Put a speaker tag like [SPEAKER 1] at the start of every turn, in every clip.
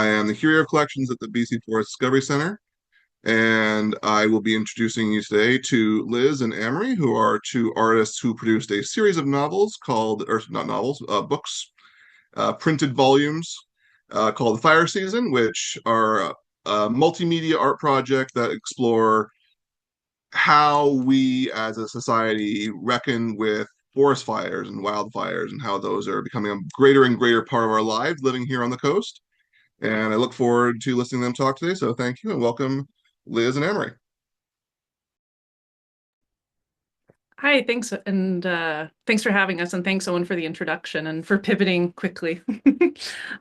[SPEAKER 1] I am the Curator of Collections at the BC Forest Discovery Center, and I will be introducing you today to Liz and Amory, who are two artists who produced a series of novels called, or not novels, books, printed volumes called The Fire Season, which are a multimedia art project that explore how we as a society reckon with forest fires and wildfires and how those are becoming a greater and greater part of our lives living here on the coast. And I look forward to listening to them talk today. So thank you and welcome, Liz and Emery.
[SPEAKER 2] Hi, thanks, and thanks for having us, and thanks, Owen, for the introduction and for pivoting quickly.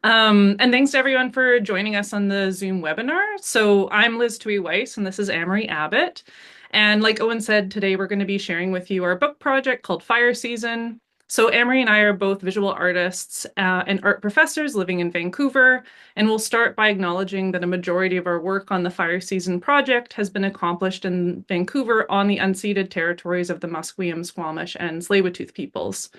[SPEAKER 2] And thanks to everyone for joining us on the Zoom webinar. So I'm Liz Tui Weiss, and this is Amory Abbott. And like Owen said, today we're going to be sharing with you our book project called Fire Season. So Amory and I are both visual artists and art professors living in Vancouver, and we'll start by acknowledging that a majority of our work on the Fire Season project has been accomplished in Vancouver on the unceded territories of the Musqueam, Squamish, and Tsleil-Waututh peoples.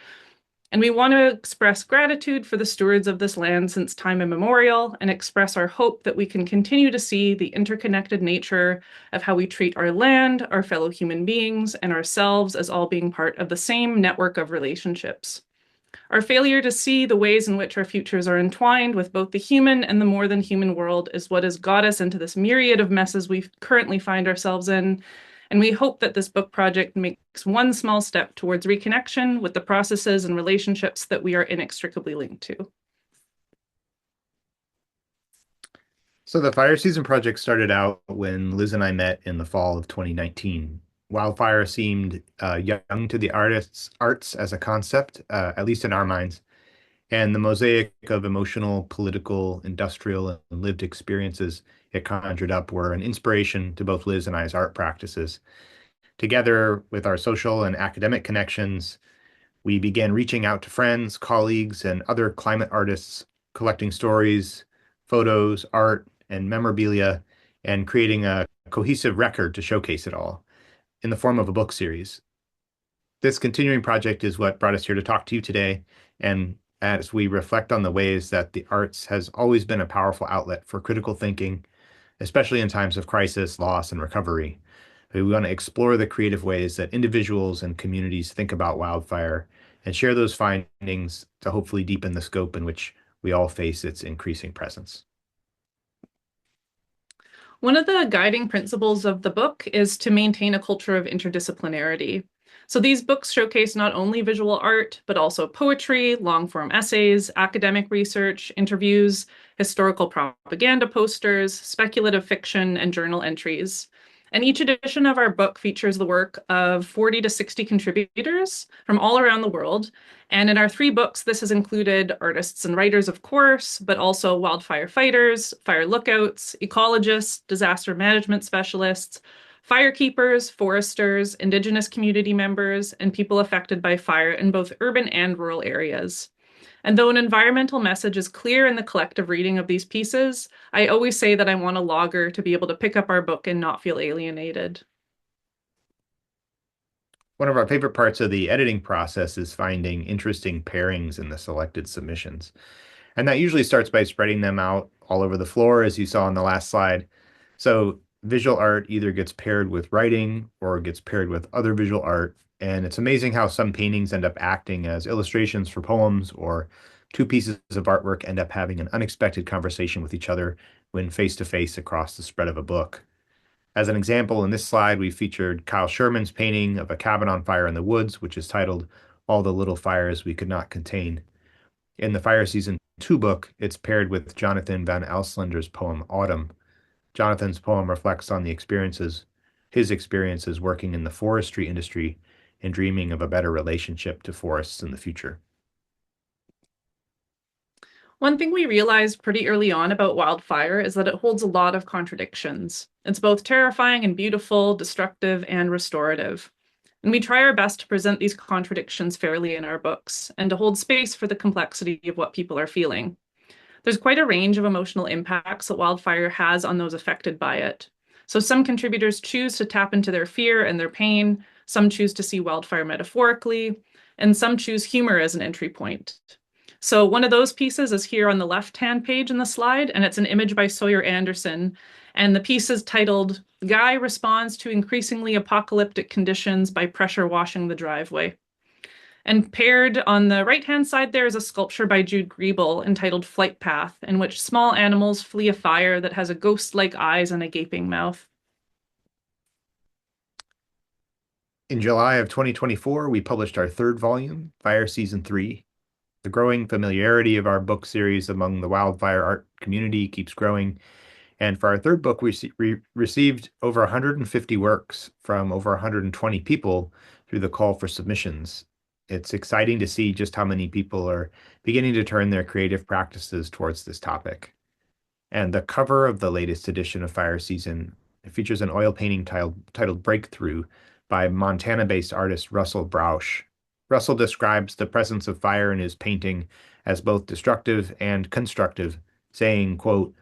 [SPEAKER 2] And we want to express gratitude for the stewards of this land since time immemorial and express our hope that we can continue to see the interconnected nature of how we treat our land, our fellow human beings, and ourselves as all being part of the same network of relationships. Our failure to see the ways in which our futures are entwined with both the human and the more than human world is what has got us into this myriad of messes we currently find ourselves in. And we hope that this book project makes one small step towards reconnection with the processes and relationships that we are inextricably linked to.
[SPEAKER 3] So the Fire Season project started out when Liz and I met in the fall of 2019. Wildfire seemed young to the arts as a concept, at least in our minds, and the mosaic of emotional, political, industrial, and lived experiences it conjured up were an inspiration to both Liz and I's art practices. Together with our social and academic connections, we began reaching out to friends, colleagues, and other climate artists, collecting stories, photos, art, and memorabilia, and creating a cohesive record to showcase it all in the form of a book series. This continuing project is what brought us here to talk to you today, and as we reflect on the ways that the arts has always been a powerful outlet for critical thinking, especially in times of crisis, loss, and recovery. We want to explore the creative ways that individuals and communities think about wildfire and share those findings to hopefully deepen the scope in which we all face its increasing presence.
[SPEAKER 2] One of the guiding principles of the book is to maintain a culture of interdisciplinarity. So these books showcase not only visual art, but also poetry, long-form essays, academic research, interviews, historical propaganda posters, speculative fiction, and journal entries. And each edition of our book features the work of 40 to 60 contributors from all around the world. And in our three books, this has included artists and writers, of course, but also wildfire fighters, fire lookouts, ecologists, disaster management specialists, firekeepers, foresters, Indigenous community members, and people affected by fire in both urban and rural areas. And though an environmental message is clear in the collective reading of these pieces, I always say that I want a logger to be able to pick up our book and not feel alienated.
[SPEAKER 3] One of our favorite parts of the editing process is finding interesting pairings in the selected submissions. And that usually starts by spreading them out all over the floor, as you saw on the last slide. So visual art either gets paired with writing or gets paired with other visual art. And it's amazing how some paintings end up acting as illustrations for poems, or two pieces of artwork end up having an unexpected conversation with each other when face to face across the spread of a book. As an example, in this slide, we featured Kyle Sherman's painting of a cabin on fire in the woods, which is titled All the Little Fires We Could Not Contain. In the Fire Season 2 book, it's paired with Jonathan Van Alslander's poem Autumn. Jonathan's poem reflects on his experiences working in the forestry industry and dreaming of a better relationship to forests in the future.
[SPEAKER 2] One thing we realized pretty early on about wildfire is that it holds a lot of contradictions. It's both terrifying and beautiful, destructive and restorative. And we try our best to present these contradictions fairly in our books and to hold space for the complexity of what people are feeling. There's quite a range of emotional impacts that wildfire has on those affected by it. So some contributors choose to tap into their fear and their pain, some choose to see wildfire metaphorically, and some choose humor as an entry point. So one of those pieces is here on the left-hand page in the slide, and it's an image by Sawyer Anderson. And the piece is titled, Guy Responds to Increasingly Apocalyptic Conditions by Pressure Washing the Driveway. And paired on the right-hand side there is a sculpture by Jude Griebel entitled Flight Path, in which small animals flee a fire that has a ghost-like eyes and a gaping mouth.
[SPEAKER 3] In July of 2024, we published our third volume, Fire Season 3. The growing familiarity of our book series among the wildfire art community keeps growing. And for our third book, we received over 150 works from over 120 people through the call for submissions. It's exciting to see just how many people are beginning to turn their creative practices towards this topic. And the cover of the latest edition of Fire Season features an oil painting titled Breakthrough by Montana-based artist Russell Brausch. Russell describes the presence of fire in his painting as both destructive and constructive, saying, quote,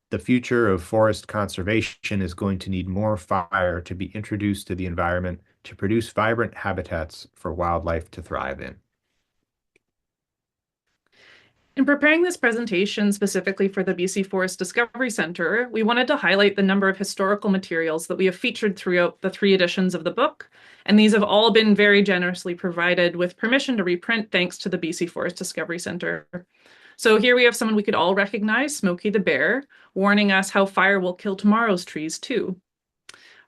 [SPEAKER 3] "The future of forest conservation is going to need more fire to be introduced to the environment to produce vibrant habitats for wildlife to thrive in."
[SPEAKER 2] In preparing this presentation specifically for the BC Forest Discovery Centre, we wanted to highlight the number of historical materials that we have featured throughout the 3 editions of the book, and these have all been very generously provided with permission to reprint thanks to the BC Forest Discovery Centre. So here we have someone we could all recognize, Smokey the Bear, warning us how fire will kill tomorrow's trees too.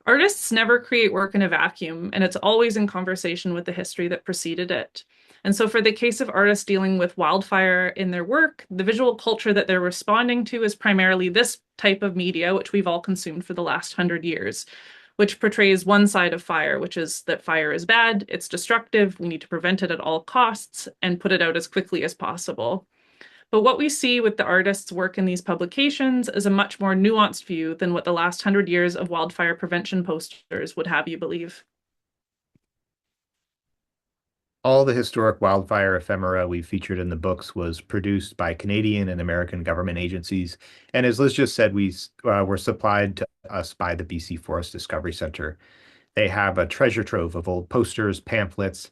[SPEAKER 2] Artists never create work in a vacuum, and it's always in conversation with the history that preceded it. And so for the case of artists dealing with wildfire in their work, the visual culture that they're responding to is primarily this type of media, which we've all consumed for the last 100 years, which portrays one side of fire, which is that fire is bad, it's destructive, we need to prevent it at all costs, and put it out as quickly as possible. But what we see with the artists' work in these publications is a much more nuanced view than what the last 100 years of wildfire prevention posters would have you believe.
[SPEAKER 3] All the historic wildfire ephemera we featured in the books was produced by Canadian and American government agencies. And as Liz just said, we were supplied to us by the BC Forest Discovery Centre. They have a treasure trove of old posters, pamphlets,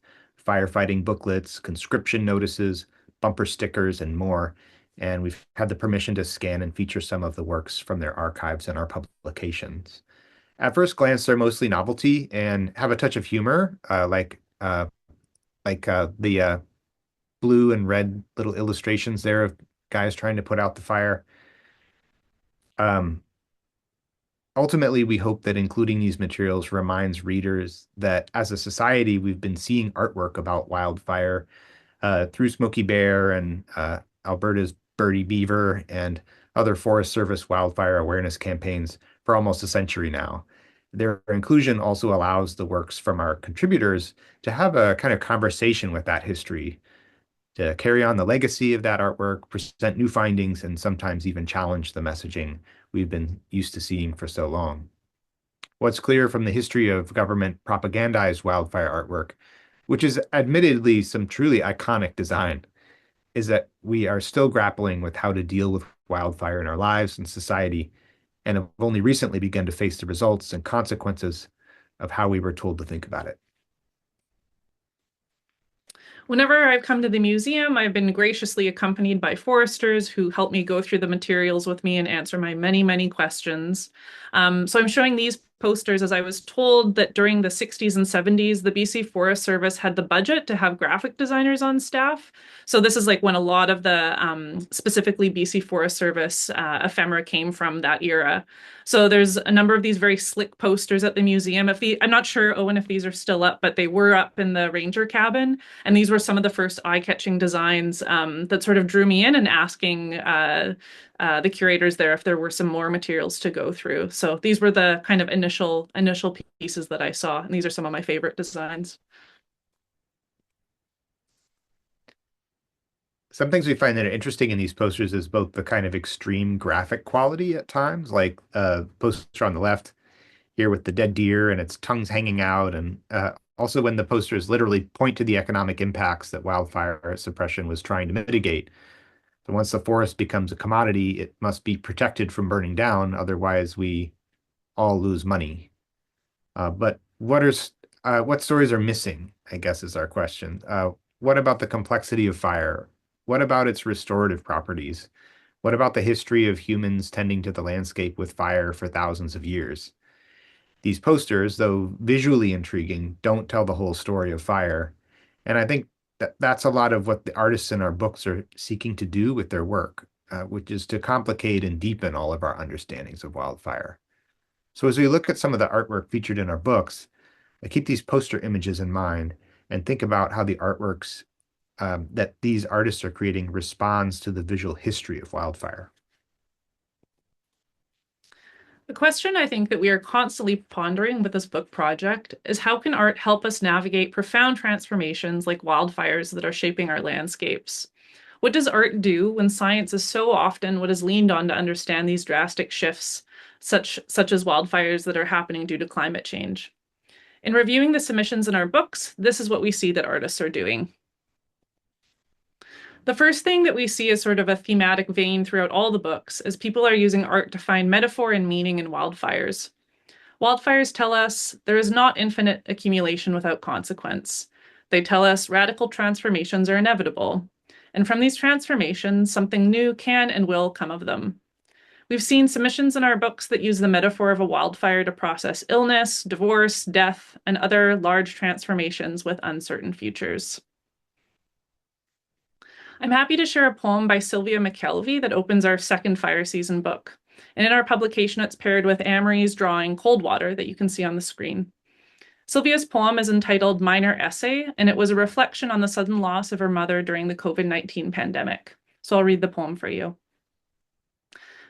[SPEAKER 3] firefighting booklets, conscription notices, bumper stickers, and more. And we've had the permission to scan and feature some of the works from their archives in our publications. At first glance, they're mostly novelty and have a touch of humor, the blue and red little illustrations there of guys trying to put out the fire. Ultimately, we hope that including these materials reminds readers that as a society, we've been seeing artwork about wildfire through Smokey Bear and Alberta's Birdie Beaver and other Forest Service wildfire awareness campaigns for almost a century now. Their inclusion also allows the works from our contributors to have a kind of conversation with that history, to carry on the legacy of that artwork, present new findings, and sometimes even challenge the messaging we've been used to seeing for so long. What's clear from the history of government propagandized wildfire artwork, which is admittedly some truly iconic design, is that we are still grappling with how to deal with wildfire in our lives and society, and have only recently begun to face the results and consequences of how we were told to think about it.
[SPEAKER 2] Whenever I've come to the museum, I've been graciously accompanied by foresters who help me go through the materials with me and answer my many, many questions. So I'm showing these posters as I was told that during the 60s and 70s, the BC Forest Service had the budget to have graphic designers on staff. So this is like when a lot of the specifically BC Forest Service ephemera came from that era. So there's a number of these very slick posters at the museum. I'm not sure, Owen, if these are still up, but they were up in the ranger cabin. And these were some of the first eye-catching designs that sort of drew me in and asking the curators there if there were some more materials to go through. So these were the kind of initial pieces that I saw, and these are some of my favorite designs.
[SPEAKER 3] Some things we find that are interesting in these posters is both the kind of extreme graphic quality at times, like poster on the left here with the dead deer and its tongues hanging out, and also when the posters literally point to the economic impacts that wildfire suppression was trying to mitigate. So once the forest becomes a commodity, it must be protected from burning down, otherwise we all lose money. But what stories are missing, I guess is our question. What about the complexity of fire? What about its restorative properties? What about the history of humans tending to the landscape with fire for thousands of years? These posters, though visually intriguing, don't tell the whole story of fire. And I think that that's a lot of what the artists in our books are seeking to do with their work, which is to complicate and deepen all of our understandings of wildfire. So as we look at some of the artwork featured in our books, I keep these poster images in mind and think about how the artworks that these artists are creating responds to the visual history of wildfire.
[SPEAKER 2] The question I think that we are constantly pondering with this book project is how can art help us navigate profound transformations like wildfires that are shaping our landscapes? What does art do when science is so often what is leaned on to understand these drastic shifts, such as wildfires that are happening due to climate change? In reviewing the submissions in our books, this is what we see that artists are doing. The first thing that we see is sort of a thematic vein throughout all the books, as people are using art to find metaphor and meaning in wildfires. Wildfires tell us there is not infinite accumulation without consequence. They tell us radical transformations are inevitable. And from these transformations, something new can and will come of them. We've seen submissions in our books that use the metaphor of a wildfire to process illness, divorce, death, and other large transformations with uncertain futures. I'm happy to share a poem by Sylvia McKelvey that opens our second fire season book. And in our publication, it's paired with Amory's drawing Cold Water that you can see on the screen. Sylvia's poem is entitled Minor Essay, and it was a reflection on the sudden loss of her mother during the COVID-19 pandemic. So I'll read the poem for you.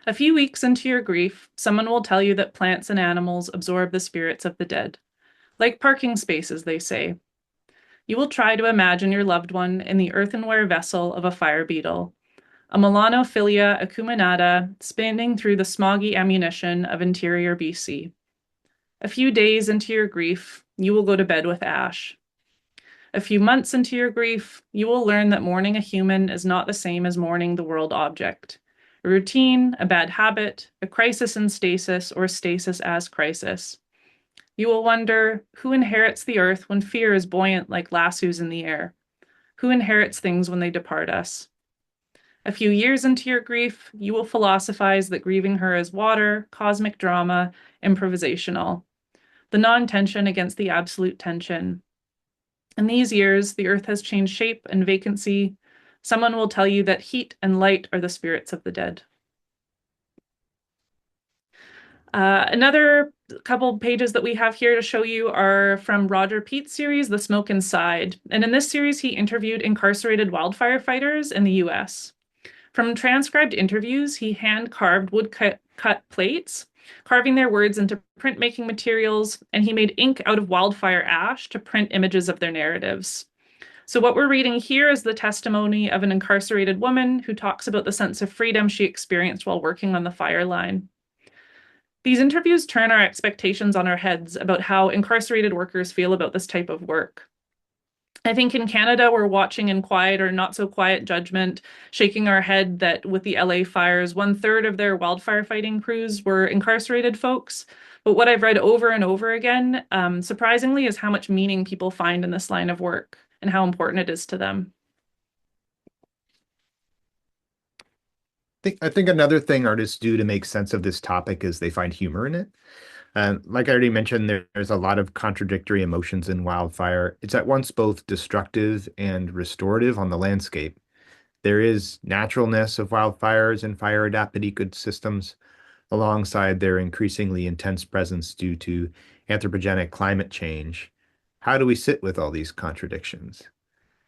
[SPEAKER 2] A few weeks into your grief, someone will tell you that plants and animals absorb the spirits of the dead. Like parking spaces, they say. You will try to imagine your loved one in the earthenware vessel of a fire beetle, a Melanophilia acuminata spinning through the smoggy ammunition of interior BC. A few days into your grief, you will go to bed with ash. A few months into your grief, you will learn that mourning a human is not the same as mourning the world object. A routine, a bad habit, a crisis in stasis, or stasis as crisis. You will wonder, who inherits the earth when fear is buoyant like lassos in the air? Who inherits things when they depart us? A few years into your grief, you will philosophize that grieving her is water, cosmic drama, improvisational, the non-tension against the absolute tension. In these years, the earth has changed shape and vacancy. Someone will tell you that heat and light are the spirits of the dead. Another couple pages that we have here to show you are from Roger Pete's series, The Smoke Inside. And in this series, he interviewed incarcerated wildfire fighters in the US. From transcribed interviews, he hand-carved wood-cut plates, carving their words into printmaking materials, and he made ink out of wildfire ash to print images of their narratives. So what we're reading here is the testimony of an incarcerated woman who talks about the sense of freedom she experienced while working on the fire line. These interviews turn our expectations on our heads about how incarcerated workers feel about this type of work. I think in Canada, we're watching in quiet or not so quiet judgment, shaking our head that with the LA fires, 1/3 of their wildfire fighting crews were incarcerated folks. But what I've read over and over again, surprisingly, is how much meaning people find in this line of work and how important it is to them.
[SPEAKER 3] I think another thing artists do to make sense of this topic is they find humor in it. Like I already mentioned, there's a lot of contradictory emotions in wildfire. It's at once both destructive and restorative on the landscape. There is naturalness of wildfires and fire adapted ecosystems alongside their increasingly intense presence due to anthropogenic climate change. How do we sit with all these contradictions?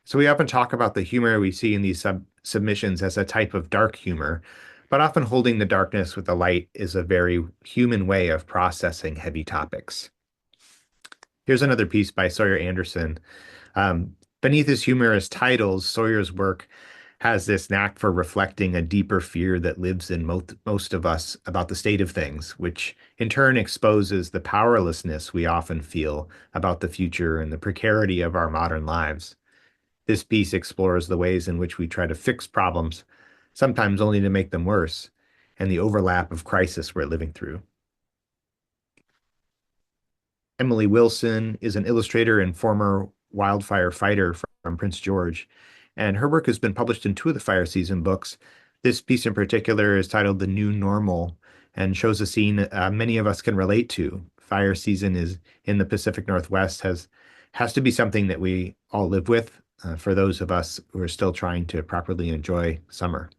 [SPEAKER 3] So we often talk about the humor we see in these submissions as a type of dark humor, but often holding the darkness with the light is a very human way of processing heavy topics. Here's another piece by Sawyer Anderson. Beneath his humorous titles, Sawyer's work has this knack for reflecting a deeper fear that lives in most of us about the state of things, which in turn exposes the powerlessness we often feel about the future and the precarity of our modern lives. This piece explores the ways in which we try to fix problems, sometimes only to make them worse, and the overlap of crisis we're living through. Emily Wilson is an illustrator and former wildfire fighter from Prince George, And her work has been published in two of the fire season books. This piece in particular is titled The New Normal and shows a scene many of us can relate to. Fire season is in the Pacific Northwest has to be something that we all live with for those of us who are still trying to properly enjoy summer.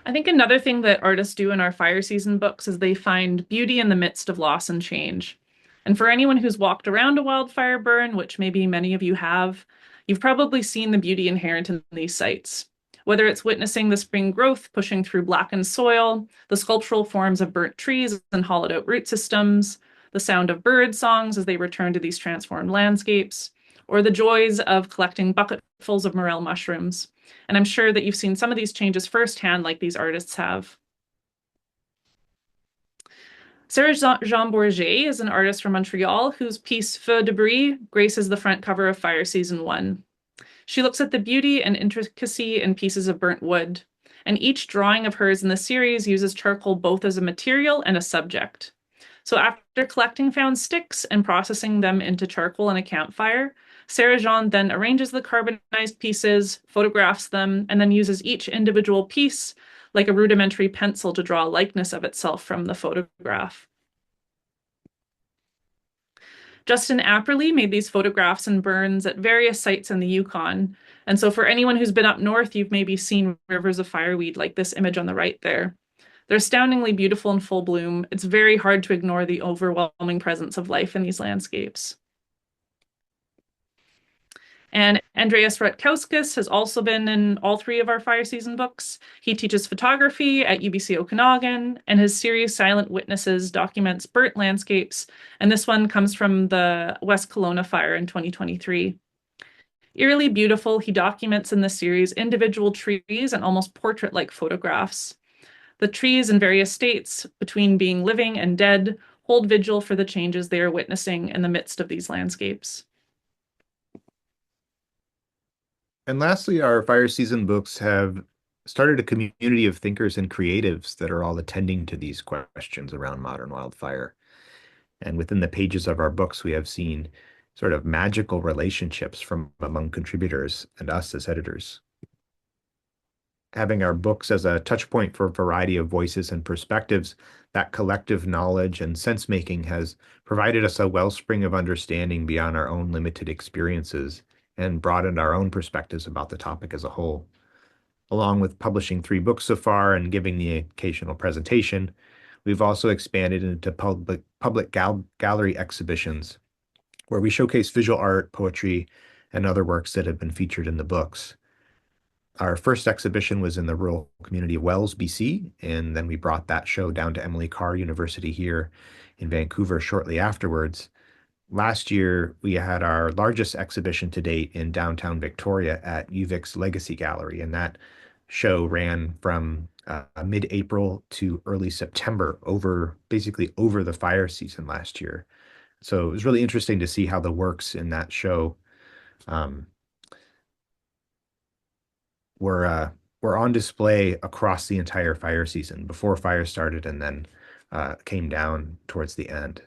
[SPEAKER 2] I think another thing that artists do in our fire season books is they find beauty in the midst of loss and change. And for anyone who's walked around a wildfire burn, which maybe many of you have, you've probably seen the beauty inherent in these sites. Whether it's witnessing the spring growth pushing through blackened soil, the sculptural forms of burnt trees and hollowed out root systems, the sound of bird songs as they return to these transformed landscapes, or the joys of collecting bucketfuls of morel mushrooms. And I'm sure that you've seen some of these changes firsthand, like these artists have. Sarah Jean Bourget is an artist from Montreal whose piece Feu de Brie graces the front cover of Fire Season 1. She looks at the beauty and intricacy in pieces of burnt wood, and each drawing of hers in the series uses charcoal both as a material and a subject. So after collecting found sticks and processing them into charcoal in a campfire, Sarah Jean then arranges the carbonized pieces, photographs them, and then uses each individual piece like a rudimentary pencil to draw a likeness of itself from the photograph. Justin Apperly made these photographs and burns at various sites in the Yukon. And so for anyone who's been up north, you've maybe seen rivers of fireweed like this image on the right there. They're astoundingly beautiful in full bloom. It's very hard to ignore the overwhelming presence of life in these landscapes. And Andreas Rutkowskis has also been in all three of our fire season books. He teaches photography at UBC Okanagan, and his series Silent Witnesses documents burnt landscapes, and this one comes from the West Kelowna fire in 2023. Eerily beautiful, he documents in this series individual trees and almost portrait-like photographs. The trees in various states, between being living and dead, hold vigil for the changes they are witnessing in the midst of these landscapes.
[SPEAKER 3] And lastly, our fire season books have started a community of thinkers and creatives that are all attending to these questions around modern wildfire. And within the pages of our books, we have seen sort of magical relationships from among contributors and us as editors. Having our books as a touch point for a variety of voices and perspectives, that collective knowledge and sense-making has provided us a wellspring of understanding beyond our own limited experiences and broadened our own perspectives about the topic as a whole. Along with publishing 3 books so far and giving the occasional presentation, we've also expanded into public gallery exhibitions where we showcase visual art, poetry, and other works that have been featured in the books. Our first exhibition was in the rural community of Wells, BC, and then we brought that show down to Emily Carr University here in Vancouver shortly afterwards. Last year, we had our largest exhibition to date in downtown Victoria at UVic's Legacy Gallery, and that show ran from mid-April to early September, basically over the fire season last year. So it was really interesting to see how the works in that show were on display across the entire fire season, before fire started and then came down towards the end.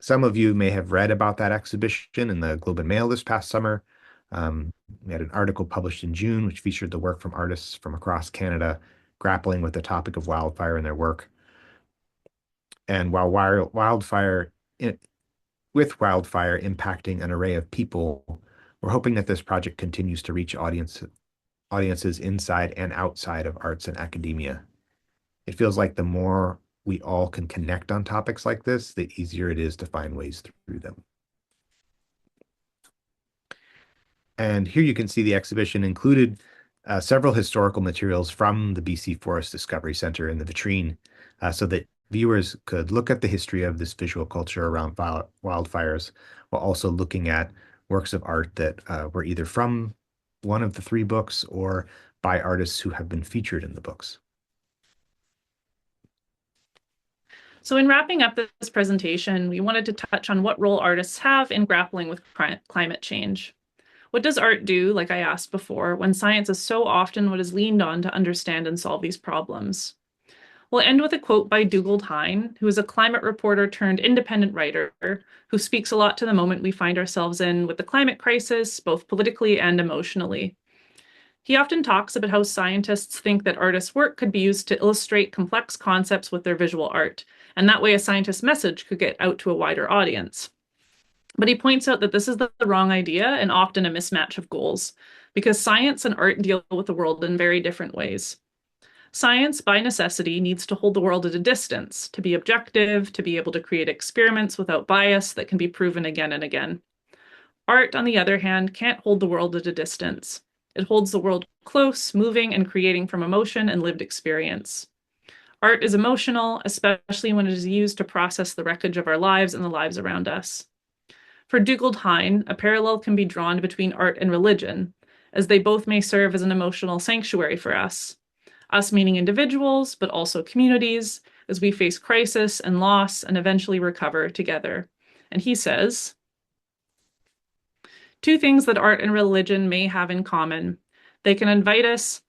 [SPEAKER 3] Some of you may have read about that exhibition in the Globe and Mail this past summer. We had an article published in June, which featured the work from artists from across Canada grappling with the topic of wildfire in their work. And while wildfire impacting an array of people, we're hoping that this project continues to reach audiences inside and outside of arts and academia. It feels like the more we all can connect on topics like this, the easier it is to find ways through them. And here you can see the exhibition included several historical materials from the BC Forest Discovery Center in the vitrine so that viewers could look at the history of this visual culture around wildfires while also looking at works of art that were either from one of the 3 books or by artists who have been featured in the books.
[SPEAKER 2] So in wrapping up this presentation, we wanted to touch on what role artists have in grappling with climate change. What does art do, like I asked before, when science is so often what is leaned on to understand and solve these problems? We'll end with a quote by Dougal Hine, who is a climate reporter turned independent writer who speaks a lot to the moment we find ourselves in with the climate crisis, both politically and emotionally. He often talks about how scientists think that artists' work could be used to illustrate complex concepts with their visual art, and that way a scientist's message could get out to a wider audience. But he points out that this is the wrong idea and often a mismatch of goals, because science and art deal with the world in very different ways. Science, by necessity, needs to hold the world at a distance, to be objective, to be able to create experiments without bias that can be proven again and again. Art, on the other hand, can't hold the world at a distance. It holds the world close, moving and creating from emotion and lived experience. Art is emotional, especially when it is used to process the wreckage of our lives and the lives around us. For Dougal Hine, a parallel can be drawn between art and religion, as they both may serve as an emotional sanctuary for us. Us meaning individuals, but also communities, as we face crisis and loss and eventually recover together. And he says, two things that art and religion may have in common. They can invite us,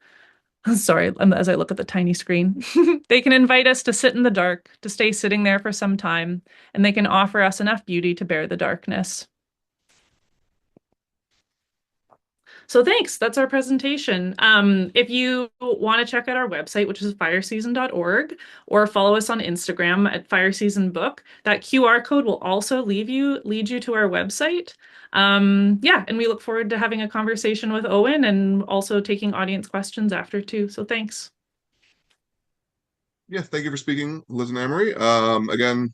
[SPEAKER 2] sorry, as I look at the tiny screen, they can invite us to sit in the dark, to stay sitting there for some time, and they can offer us enough beauty to bear the darkness. So thanks, that's our presentation. If you want to check out our website, which is fireseason.org, or follow us on Instagram at fireseasonbook, that QR code will also lead you to our website. Yeah, and we look forward to having a conversation with Owen and also taking audience questions after too. So thanks.
[SPEAKER 1] Yeah, thank you for speaking, Liz and Amory. Again,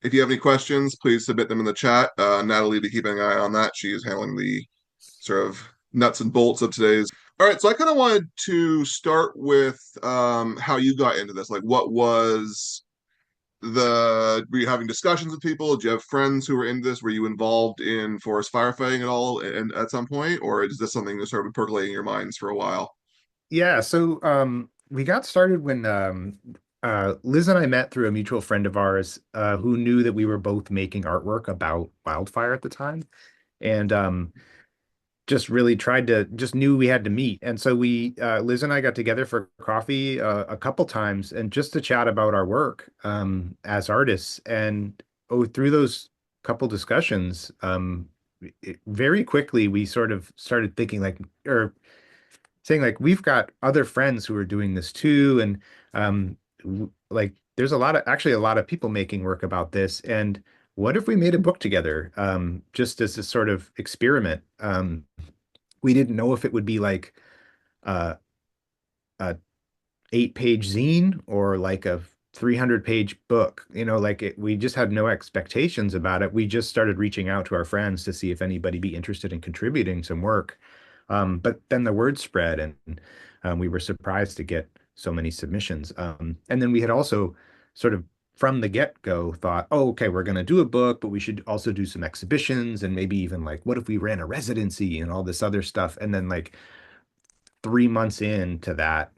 [SPEAKER 1] if you have any questions, please submit them in the chat. Natalie, be keeping an eye on that. She is handling the sort of nuts and bolts of today's. All right, so I kind of wanted to start with how you got into this. Like, what was were you having discussions with people? Did you have friends who were into this? Were you involved in forest firefighting at all and at some point? Or is this something that's sort of been percolating in your minds for a while?
[SPEAKER 3] Yeah, so we got started when Liz and I met through a mutual friend of ours who knew that we were both making artwork about wildfire at the time. And just really just knew we had to meet. And so Liz and I got together for coffee a couple times and just to chat about our work as artists. And through those couple discussions, very quickly we sort of started thinking like, or saying like, we've got other friends who are doing this too. And like, there's actually a lot of people making work about this. And what if we made a book together, just as a sort of experiment? We didn't know if it would be like a 8-page zine or like a 300-page book. We just had no expectations about it. We just started reaching out to our friends to see if anybody be interested in contributing some work. But then the word spread, and we were surprised to get so many submissions. And then we had also sort of from the get-go thought, oh, okay, we're going to do a book, but we should also do some exhibitions and maybe even like, what if we ran a residency and all this other stuff? And then like 3 months into that,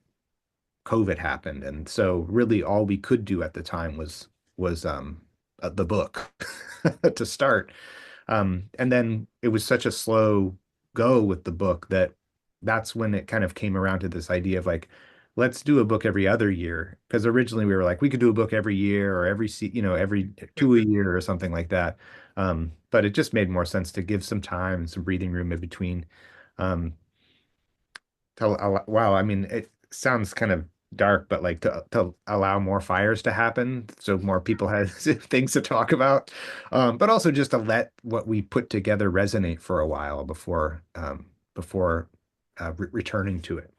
[SPEAKER 3] COVID happened. And so really all we could do at the time was the book to start. And then it was such a slow go with the book that's when it kind of came around to this idea of like, let's do a book every other year. Because originally we were like, we could do a book every year or every two a year or something like that. But it just made more sense to give some time and some breathing room in between. Wow, I mean, it sounds kind of dark, but like to allow more fires to happen so more people had things to talk about. But also just to let what we put together resonate for a while before returning to it.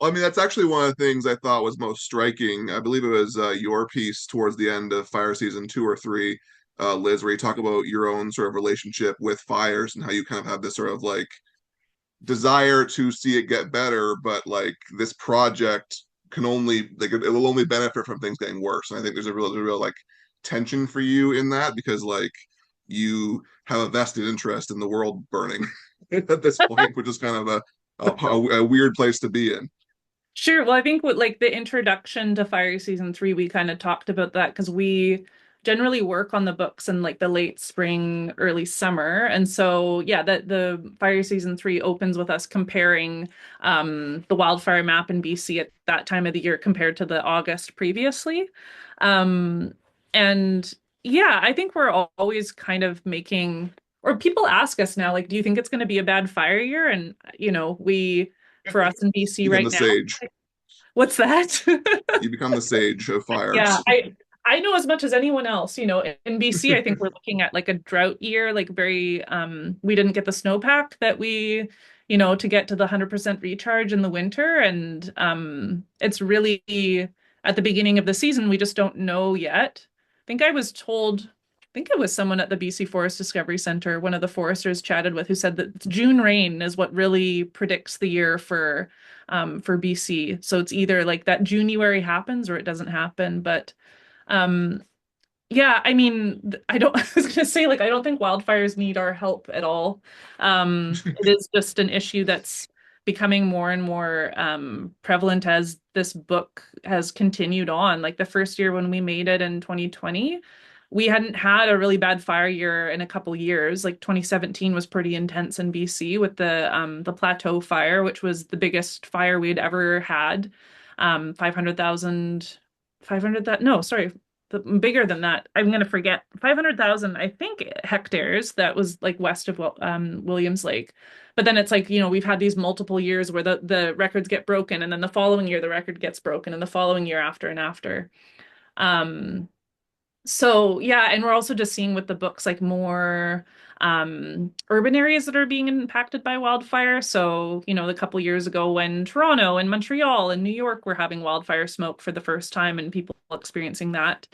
[SPEAKER 1] Well, I mean, that's actually one of the things I thought was most striking. I believe it was your piece towards the end of fire season 2 or 3, Liz, where you talk about your own sort of relationship with fires and how you kind of have this sort of like desire to see it get better, but like this project can only like it will only benefit from things getting worse. And I think there's a real like tension for you in that because like you have a vested interest in the world burning at this point, which is kind of a weird place to be in.
[SPEAKER 2] Sure. Well, I think with like the introduction to Fire Season 3, we kind of talked about that because generally work on the books in like the late spring, early summer. And so, yeah, the fire season 3 opens with us comparing the wildfire map in BC at that time of the year compared to the August previously. Um, and yeah, I think we're always kind of making, or people ask us now, like, do you think it's going to be a bad fire year? And, for us in BC
[SPEAKER 1] Become
[SPEAKER 2] right
[SPEAKER 1] the
[SPEAKER 2] now,
[SPEAKER 1] sage.
[SPEAKER 2] what's that?
[SPEAKER 1] You become the sage of
[SPEAKER 2] Yeah,
[SPEAKER 1] fires.
[SPEAKER 2] I know as much as anyone else. In BC, I think we're looking at like a drought year, like very we didn't get the snowpack that we, to get to the 100% recharge in the winter. And it's really at the beginning of the season, we just don't know yet. I think it was someone at the BC Forest Discovery Center, one of the foresters chatted with, who said that June rain is what really predicts the year for BC. So it's either like that January happens or it doesn't happen. But um, yeah, I mean, I don't, I was gonna say, like, I don't think wildfires need our help at all. It is just an issue that's becoming more and more prevalent as this book has continued on. Like the first year when we made it in 2020, we hadn't had a really bad fire year in a couple years. Like 2017 was pretty intense in BC with the Plateau fire, which was the biggest fire we'd ever had. 500,000, 500 that no, sorry, bigger than that. I'm going to forget. 500,000, I think, hectares. That was like west of Williams Lake. But then it's like, we've had these multiple years where the records get broken, and then the following year the record gets broken, and the following year after and after. Um, so yeah, and we're also just seeing with the books like more urban areas that are being impacted by wildfire. So, a couple years ago when Toronto and Montreal and New York were having wildfire smoke for the first time and people experiencing that.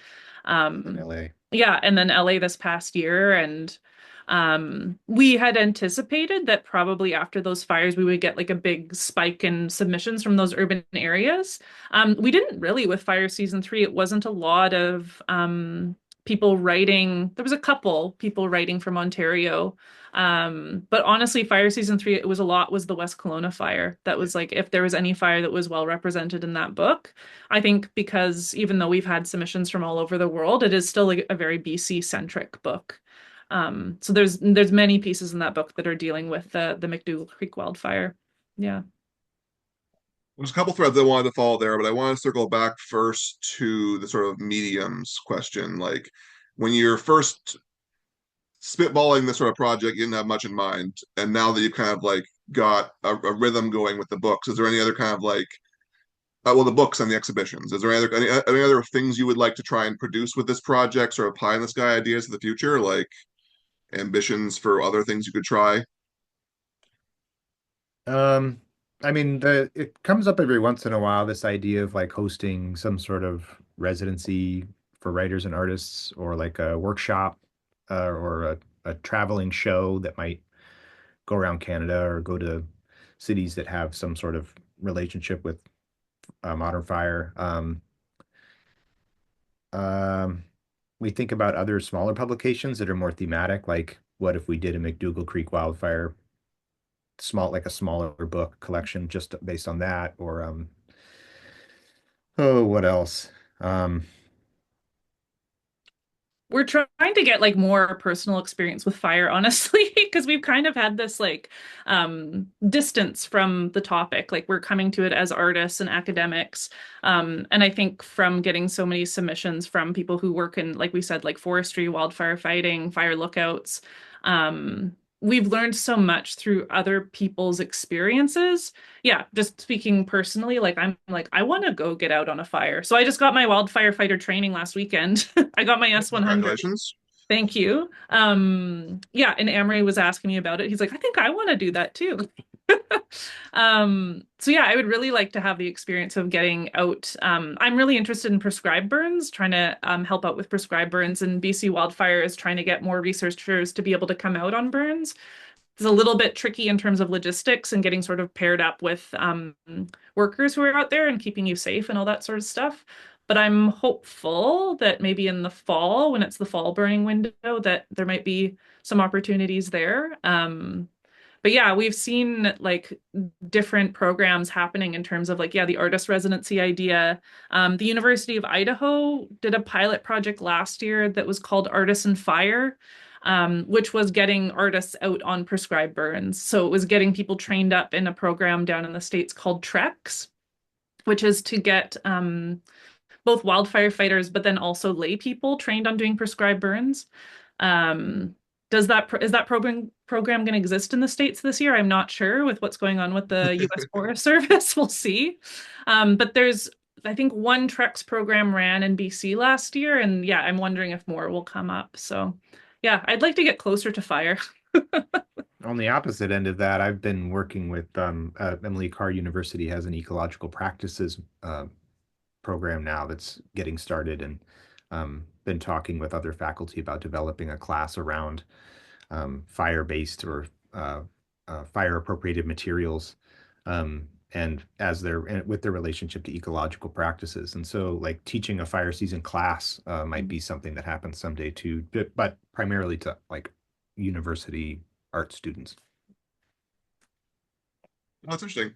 [SPEAKER 3] In
[SPEAKER 2] Um,
[SPEAKER 3] LA.
[SPEAKER 2] yeah, and then LA this past year. And we had anticipated that probably after those fires, we would get like a big spike in submissions from those urban areas. We didn't really with fire season 3. It wasn't a lot of people writing. There was a couple people writing from Ontario. But honestly, fire season 3, it was was the West Kelowna fire. That was like, if there was any fire that was well represented in that book, I think because even though we've had submissions from all over the world, it is still like a very BC centric book. So there's many pieces in that book that are dealing with the McDougall Creek wildfire. Yeah.
[SPEAKER 1] There's a couple threads I wanted to follow there, but I want to circle back first to the sort of mediums question. Like when you're first spitballing this sort of project, you didn't have much in mind, and now that you've kind of like got a rhythm going with the books, is there any other kind of like well, the books and the exhibitions. Is there any other things you would like to try and produce with this project, sort of pie in the sky ideas for the future, like ambitions for other things you could try?
[SPEAKER 3] Um, I mean, the it comes up every once in a while, this idea of like hosting some sort of residency for writers and artists, or like a workshop, or a traveling show that might go around Canada or go to cities that have some sort of relationship with modern fire. Um, we think about other smaller publications that are more thematic, like what if we did a McDougall Creek wildfire like a smaller book collection just based on that, or oh, what else? Um,
[SPEAKER 2] We're trying to get like more personal experience with fire, honestly, because we've kind of had this like distance from the topic. Like we're coming to it as artists and academics. And I think from getting so many submissions from people who work in, like we said, like forestry, wildfire fighting, fire lookouts, we've learned so much through other people's experiences. Yeah, just speaking personally, like I'm like, I want to go get out on a fire. So I just got my wildfire fighter training last weekend. I got my S100.
[SPEAKER 1] Congratulations.
[SPEAKER 2] Thank you. Yeah, and Amory was asking me about it. He's like, I think I want to do that too. So yeah, I would really like to have the experience of getting out. I'm really interested in prescribed burns, trying to help out with prescribed burns, and BC Wildfire is trying to get more researchers to be able to come out on burns. It's a little bit tricky in terms of logistics and getting sort of paired up with workers who are out there and keeping you safe and all that sort of stuff. But I'm hopeful that maybe in the fall, when it's the fall burning window, that there might be some opportunities there. But yeah, we've seen like different programs happening in terms of like, yeah, the artist residency idea. The University of Idaho did a pilot project last year that was called Artists and Fire, which was getting artists out on prescribed burns. So it was getting people trained up in a program down in the States called TREX, which is to get both wildfire fighters, but then also lay people trained on doing prescribed burns. Um, is that program going to exist in the States this year? I'm not sure with what's going on with the U.S. Forest Service. We'll see. But there's, I think, one Trex program ran in BC last year, and yeah, I'm wondering if more will come up. So, yeah, I'd like to get closer to fire.
[SPEAKER 3] On the opposite end of that, I've been working with Emily Carr University has an ecological practices program now that's getting started, and been talking with other faculty about developing a class around fire-based or fire-appropriated materials, and as with their relationship to ecological practices. And so, like teaching a fire season class might be something that happens someday too, but primarily to like university art students.
[SPEAKER 1] Oh, that's interesting.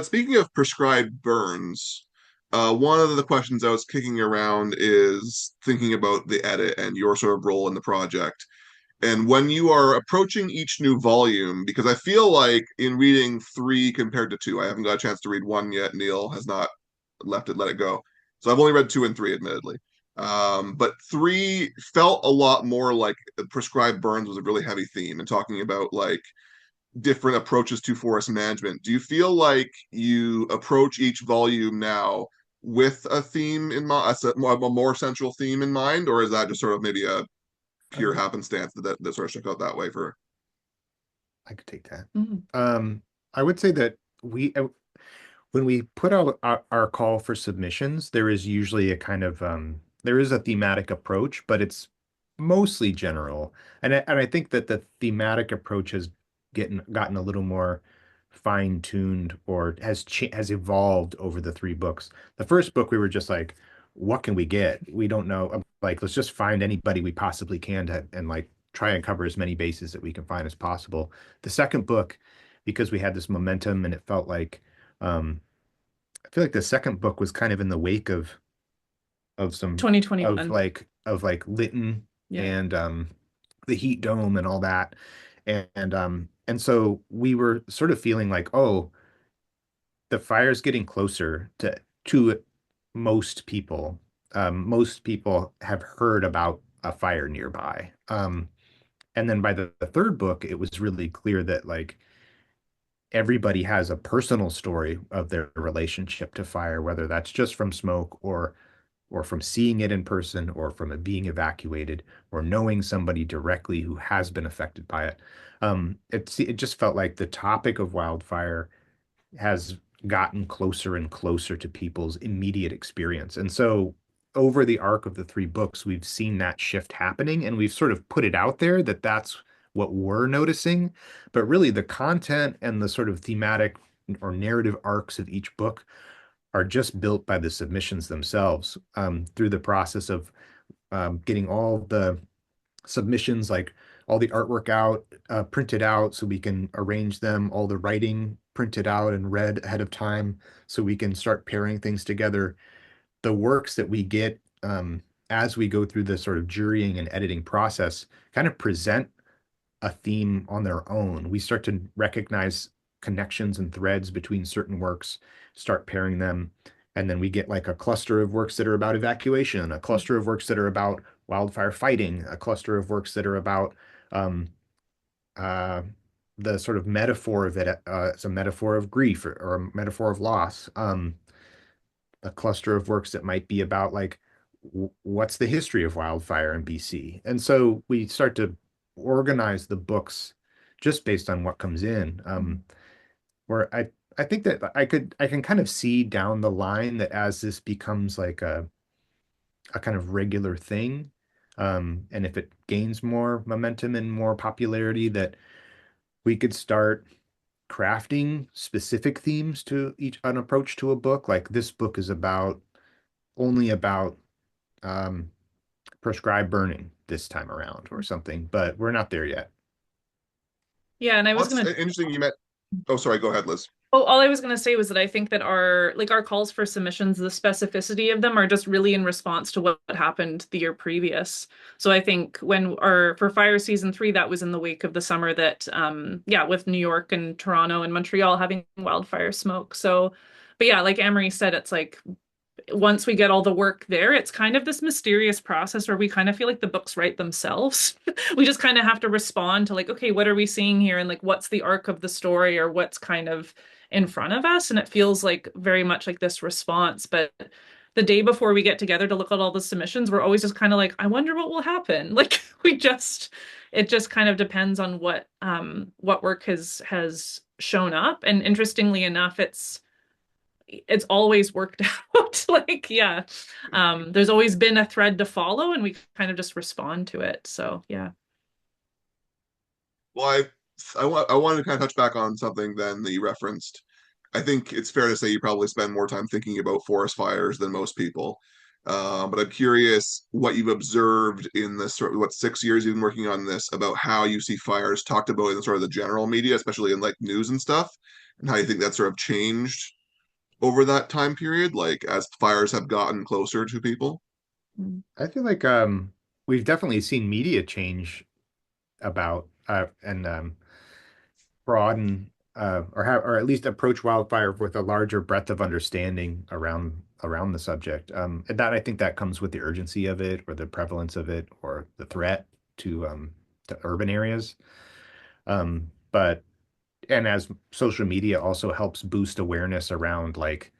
[SPEAKER 1] Speaking of prescribed burns, one of the questions I was kicking around is thinking about the edit and your sort of role in the project. And when you are approaching each new volume, because I feel like in reading three compared to two, I haven't got a chance to read one yet. Neil has not let it go. So I've only read two and three, admittedly. But three felt a lot more like prescribed burns was a really heavy theme and talking about like different approaches to forest management. Do you feel like you approach each volume now with a theme in mind, a more central theme in mind, or is that just sort of maybe a pure
[SPEAKER 3] Um,
[SPEAKER 1] happenstance that sort of shook out that way for?
[SPEAKER 3] I could take that.
[SPEAKER 2] Mhm.
[SPEAKER 3] I would say that when we put out our call for submissions, there is usually a kind of there is a thematic approach, but it's mostly general. And I think that the thematic approach has gotten a little more fine-tuned or has evolved over the three books. The first book we were just like, what can we get? We don't know. Like, let's just find anybody we possibly can and like try and cover as many bases that we can find as possible. The second book, because we had this momentum and it felt like um, I feel like the second book was kind of in the wake of some
[SPEAKER 2] 2021.
[SPEAKER 3] of like Lytton
[SPEAKER 2] Yeah.
[SPEAKER 3] and the Heat Dome and all that. And so we were sort of feeling like, oh, the fire's getting closer to most people. Most people have heard about a fire nearby. And then by the third book, it was really clear that like everybody has a personal story of their relationship to fire, whether that's just from smoke or from seeing it in person or from it being evacuated or knowing somebody directly who has been affected by it. It just felt like the topic of wildfire has gotten closer and closer to people's immediate experience. And so over the arc of the three books, we've seen that shift happening and we've sort of put it out there that that's what we're noticing. But really, the content and the sort of thematic or narrative arcs of each book are just built by the submissions themselves through the process of getting all the submissions, like all the artwork out, printed out so we can arrange them, all the writing printed out and read ahead of time so we can start pairing things together. The works that we get as we go through the sort of jurying and editing process kind of present a theme on their own. We start to recognize connections and threads between certain works, start pairing them, and then we get like a cluster of works that are about evacuation, a cluster of works that are about wildfire fighting, a cluster of works that are about um, uh, the sort of metaphor of it. It's a metaphor of grief or a metaphor of loss. A cluster of works that might be about like what's the history of wildfire in BC. And so we start to organize the books just based on what comes in. Where I think that I can kind of see down the line that as this becomes like a kind of regular thing, and if it gains more momentum and more popularity, that we could start crafting specific themes to each an approach to a book. Like this book is about only about um, prescribed burning this time around or something, but we're not there yet.
[SPEAKER 2] Yeah, and I was
[SPEAKER 1] Well, it's
[SPEAKER 2] gonna
[SPEAKER 1] interesting you met. Oh, sorry. Go ahead, Liz.
[SPEAKER 2] Oh, all I was going to say was that I think that our calls for submissions, the specificity of them are just really in response to what happened the year previous. So I think when our for fire season 3, that was in the wake of the summer that yeah, with New York and Toronto and Montreal having wildfire smoke. So but yeah, like Amory said, it's like once we get all the work there, it's kind of this mysterious process where we kind of feel like the books write themselves. We just kind of have to respond to like, okay, what are we seeing here? And like, what's the arc of the story or what's kind of in front of us? And it feels like very much like this response. But the day before we get together to look at all the submissions, we're always just kind of like, I wonder what will happen. Like it just kind of depends on what work has shown up. And interestingly enough, it's always worked out. Like, yeah, there's always been a thread to follow, and we kind of just respond to it. So, yeah.
[SPEAKER 1] Well, I wanted to kind of touch back on something then that you referenced. I think it's fair to say you probably spend more time thinking about forest fires than most people. But I'm curious what you've observed in this sort of what 6 years you've been working on this about how you see fires talked about in sort of the general media, especially in like news and stuff, and how you think that sort of changed over that time period, like as fires have gotten closer to people.
[SPEAKER 3] I feel like we've definitely seen media change about and broaden or at least approach wildfire with a larger breadth of understanding around the subject. And that I think that comes with the urgency of it or the prevalence of it or the threat to urban areas. But and as social media also helps boost awareness around like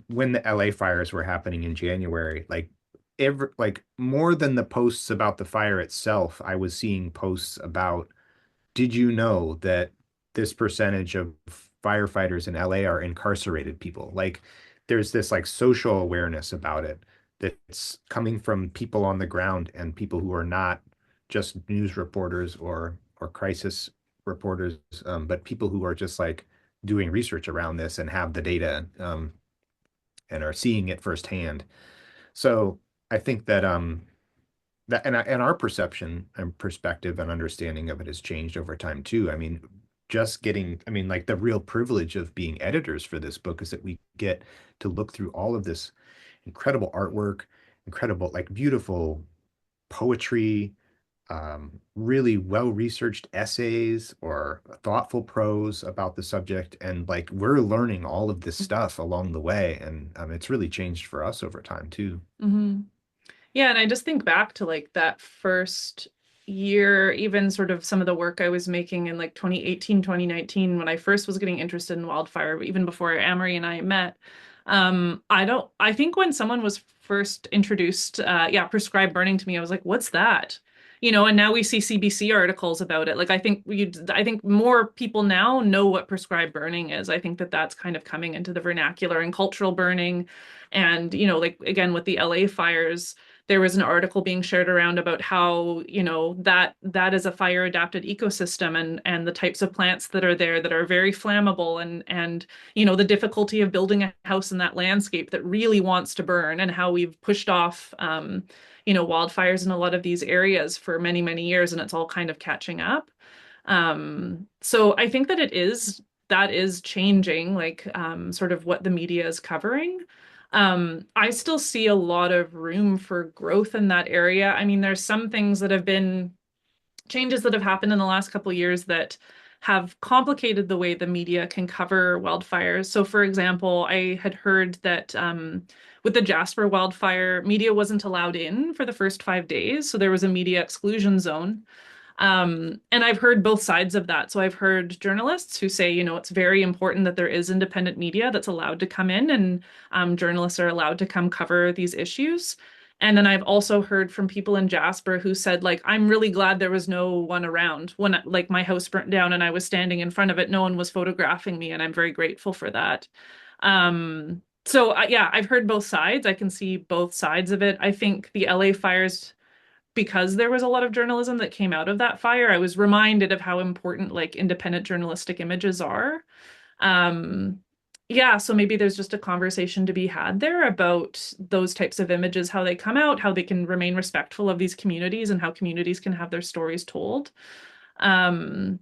[SPEAKER 3] when the LA fires were happening in January, like more than the posts about the fire itself, I was seeing posts about, did you know that this percentage of firefighters in LA are incarcerated people? Like there's this like social awareness about it that's coming from people on the ground and people who are not just news reporters or crisis reporters, but people who are just like doing research around this and have the data and are seeing it firsthand. So I think that and our perception and perspective and understanding of it has changed over time too. I mean, I mean, like the real privilege of being editors for this book is that we get to look through all of this incredible artwork, incredible, like beautiful poetry, really well-researched essays or thoughtful prose about the subject. And like we're learning all of this stuff along the way. And it's really changed for us over time too.
[SPEAKER 2] Hmm. Yeah, and I just think back to like that first year, even sort of some of the work I was making in like 2018, 2019, when I first was getting interested in wildfire, even before Amory and I met. I think when someone was first introduced, yeah, prescribed burning to me, I was like, what's that? And now we see CBC articles about it. Like, I think more people now know what prescribed burning is. I think that that's kind of coming into the vernacular and cultural burning. And, like again, with the LA fires, there was an article being shared around about how that is a fire adapted ecosystem and the types of plants that are there that are very flammable and the difficulty of building a house in that landscape that really wants to burn and how we've pushed off wildfires in a lot of these areas for many years and it's all kind of catching up. So I think that is changing like sort of what the media is covering. I still see a lot of room for growth in that area. I mean, there's some things that have been changes that have happened in the last couple of years that have complicated the way the media can cover wildfires. So, for example, I had heard that with the Jasper wildfire, media wasn't allowed in for the first 5 days. So there was a media exclusion zone. And I've heard both sides of that. So I've heard journalists who say, it's very important that there is independent media that's allowed to come in and journalists are allowed to come cover these issues. And then I've also heard from people in Jasper who said, like, I'm really glad there was no one around when like my house burnt down and I was standing in front of it. No one was photographing me, and I'm very grateful for that. So yeah, I've heard both sides. I can see both sides of it. I think the LA fires because there was a lot of journalism that came out of that fire, I was reminded of how important like independent journalistic images are. Um, yeah, so maybe there's just a conversation to be had there about those types of images, how they come out, how they can remain respectful of these communities, and how communities can have their stories told. Um,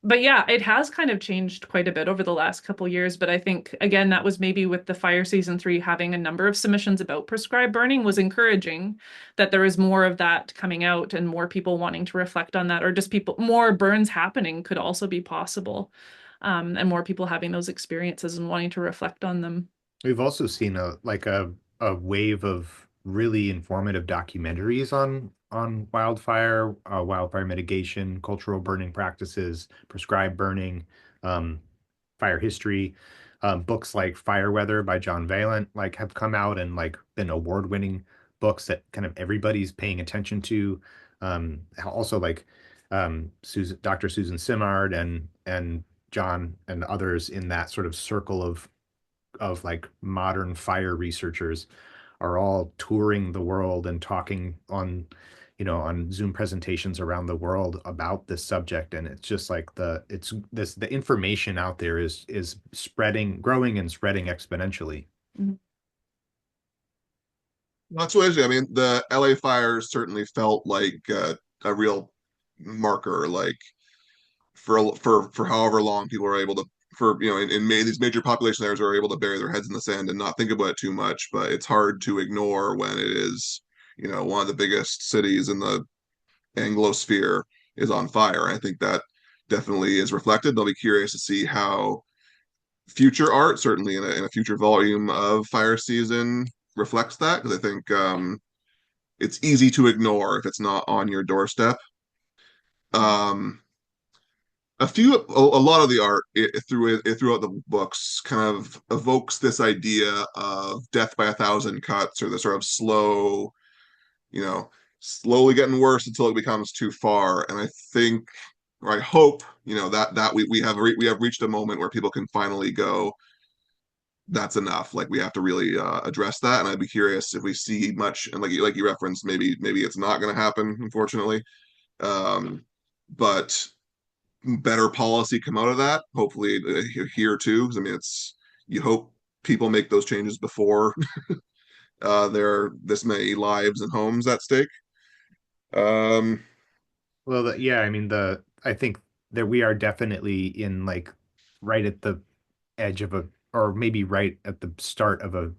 [SPEAKER 2] But yeah, it has kind of changed quite a bit over the last couple years. But I think again, that was maybe with the fire season 3 having a number of submissions about prescribed burning was encouraging that there was more of that coming out and more people wanting to reflect on that, or just people more burns happening could also be possible. And more people having those experiences and wanting to reflect on them.
[SPEAKER 3] We've also seen a wave of really informative documentaries on wildfire mitigation, cultural burning practices, prescribed burning, um, fire history. Books like Fire Weather by John Valent like have come out and like been award-winning books that kind of everybody's paying attention to. Also like Dr. Susan Simard and John and others in that sort of circle of like modern fire researchers are all touring the world and talking on, on Zoom presentations around the world about this subject. And it's just like the information out there is spreading, growing and spreading exponentially.
[SPEAKER 2] Mhm.
[SPEAKER 1] That's what I mean, the LA fires certainly felt like a real marker, like for however long people are able to for these major population areas are able to bury their heads in the sand and not think about it too much. But it's hard to ignore when it is, one of the biggest cities in the Anglosphere is on fire. I think that definitely is reflected. They'll be curious to see how future art, certainly in a future volume of Fire Season, reflects that, because I think it's easy to ignore if it's not on your doorstep. Um, a lot of the art throughout the books kind of evokes this idea of death by a thousand cuts, or the sort of slow, you know, slowly getting worse until it becomes too far. And I think, or I hope, that we have reached a moment where people can finally go, that's enough. Like, we have to really address that. And I'd be curious if we see much. And like you referenced, maybe it's not going to happen, unfortunately. But better policy come out of that. Hopefully here too, because I mean, it's you hope people make those changes before there are this many lives and homes at stake. Um,
[SPEAKER 3] Well, yeah, I mean, I think that we are definitely in like right at the edge of or maybe right at the start of a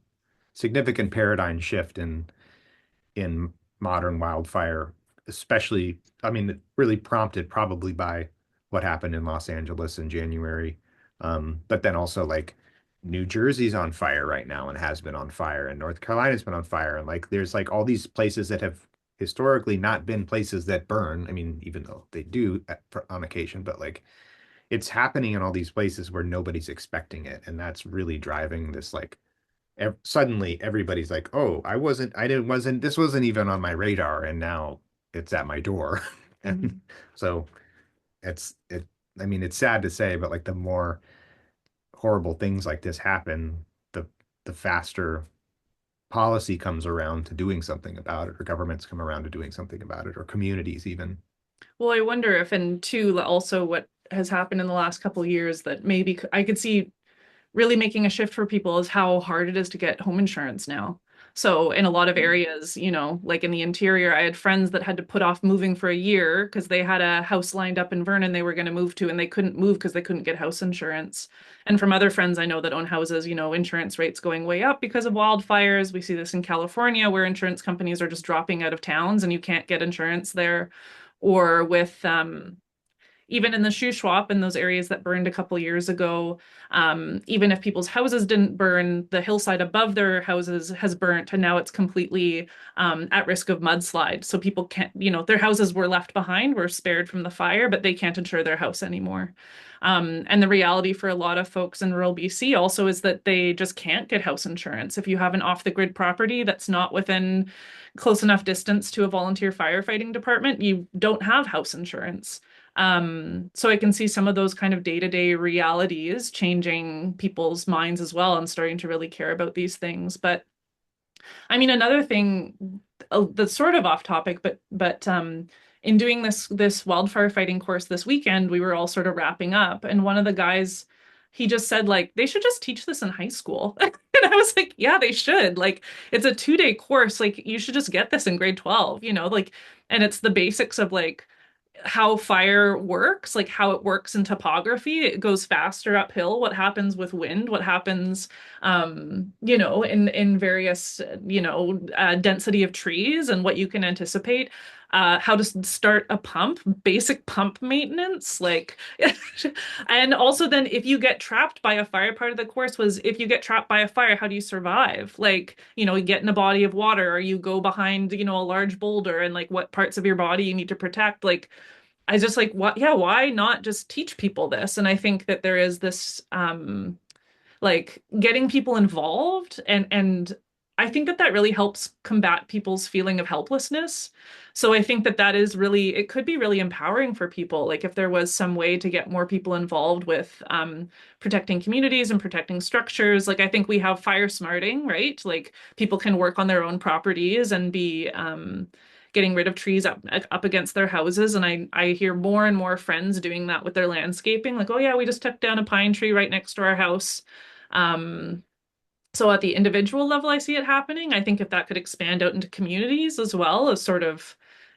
[SPEAKER 3] significant paradigm shift in modern wildfire, especially, I mean, really prompted probably by what happened in Los Angeles in January. But then also like New Jersey's on fire right now and has been on fire, and North Carolina's been on fire. And like there's like all these places that have historically not been places that burn. I mean, even though they do on occasion, but like it's happening in all these places where nobody's expecting it. And that's really driving this like suddenly everybody's like, "Oh, this wasn't even on my radar, and now it's at my door."
[SPEAKER 2] Mhm.
[SPEAKER 3] And so it's it. I mean, it's sad to say, but like the more horrible things like this happen, the faster policy comes around to doing something about it, or governments come around to doing something about it, or communities even.
[SPEAKER 2] Well, I wonder if, and two, also what has happened in the last couple of years that maybe I could see really making a shift for people is how hard it is to get home insurance now. So in a lot of areas, like in the interior, I had friends that had to put off moving for a year because they had a house lined up in Vernon they were going to move to, and they couldn't move because they couldn't get house insurance. And from other friends I know that own houses, insurance rates going way up because of wildfires. We see this in California where insurance companies are just dropping out of towns and you can't get insurance there. Or with even in the Shuswap in those areas that burned a couple years ago, even if people's houses didn't burn, the hillside above their houses has burnt, and now it's completely at risk of mudslide. So people can't, their houses were left behind, were spared from the fire, but they can't insure their house anymore. And the reality for a lot of folks in rural BC also is that they just can't get house insurance. If you have an off-the-grid property that's not within close enough distance to a volunteer firefighting department, you don't have house insurance. So I can see some of those kind of day-to-day realities changing people's minds as well and starting to really care about these things. But I mean, another thing that's sort of off topic, but in doing this wildfire fighting course this weekend, we were all sort of wrapping up, and one of the guys, he just said like they should just teach this in high school. And I was like, yeah, they should. Like it's a 2-day course. Like you should just get this in grade 12, like, and it's the basics of like how fire works, like how it works in topography. It goes faster uphill. What happens with wind? What happens, in various, density of trees and what you can anticipate. How to start a pump, basic pump maintenance, like, and also then if you get trapped by a fire, part of the course was if you get trapped by a fire, how do you survive? Like, you get in a body of water or you go behind, a large boulder and like what parts of your body you need to protect. Like, I just like what yeah, why not just teach people this? And I think that there is this like getting people involved, and I think that that really helps combat people's feeling of helplessness. So I think that that is really, it could be really empowering for people, like if there was some way to get more people involved with protecting communities and protecting structures. Like I think we have fire smarting, right? Like people can work on their own properties and be getting rid of trees up against their houses. And I hear more and more friends doing that with their landscaping, like, oh yeah, we just took down a pine tree right next to our house. um, so at the individual level, I see it happening. I think if that could expand out into communities as well as sort of,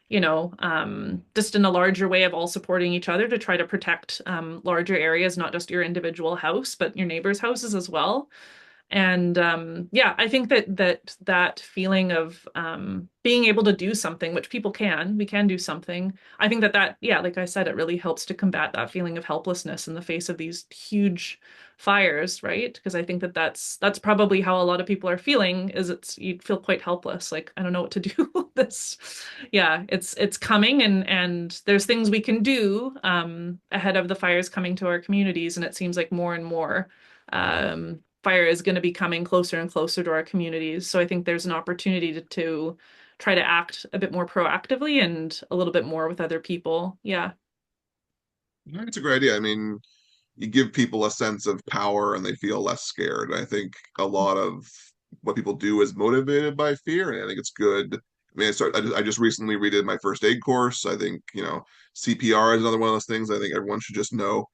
[SPEAKER 2] just in a larger way of all supporting each other to try to protect larger areas, not just your individual house, but your neighbors' houses as well. And yeah, I think that feeling of being able to do something, which we can do something. I think that yeah, like I said, it really helps to combat that feeling of helplessness in the face of these huge fires, right? Because I think that that's probably how a lot of people are feeling, is you feel quite helpless, like I don't know what to do with this. Yeah, it's coming, and there's things we can do ahead of the fires coming to our communities, and it seems like more and more fire is going to be coming closer and closer to our communities. So I think there's an opportunity to try to act a bit more proactively and a little bit more with other people. Yeah.
[SPEAKER 1] I think it's a great idea. I mean, you give people a sense of power and they feel less scared. I think a lot of what people do is motivated by fear, and I think it's good. I mean, I just recently redid my first aid course. I think, CPR is another one of those things I think everyone should just know.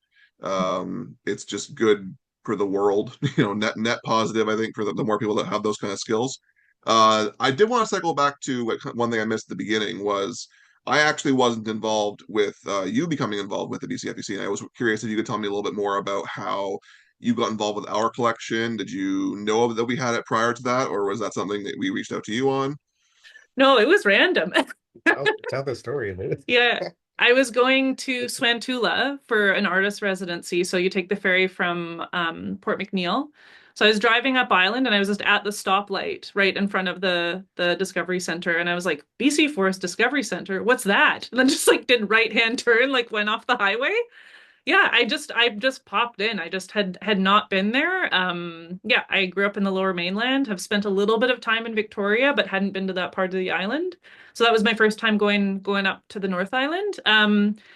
[SPEAKER 1] It's just good for the world, net positive, I think, for the more people that have those kind of skills. I did want to cycle back to one thing I missed at the beginning was I actually wasn't involved with you becoming involved with the BCFEC, and I was curious if you could tell me a little bit more about how you got involved with our collection. Did you know that we had it prior to that, or was that something that we reached out to you on?
[SPEAKER 2] No, it was random.
[SPEAKER 3] Tell the story, Liz.
[SPEAKER 2] Yeah. I was going to Swantula for an artist residency. So you take the ferry from Port McNeill. So I was driving up island and I was just at the stoplight right in front of the Discovery Center. And I was like, BC Forest Discovery Center, what's that? And then just like did right hand turn, like went off the highway. Yeah, I just popped in. I just had not been there. Yeah, I grew up in the Lower Mainland, have spent a little bit of time in Victoria, but hadn't been to that part of the island. So that was my first time going up to the North Island.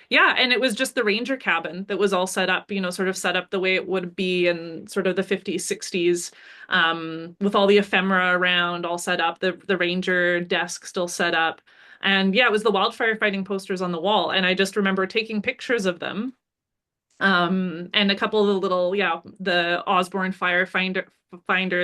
[SPEAKER 2] Yeah, and it was just the ranger cabin that was all set up, sort of set up the way it would be in sort of the 50s, 60s, with all the ephemera around, all set up, the ranger desk still set up. And yeah, it was the wildfire fighting posters on the wall. And I just remember taking pictures of them, and a couple of the little, yeah, the Osborne finder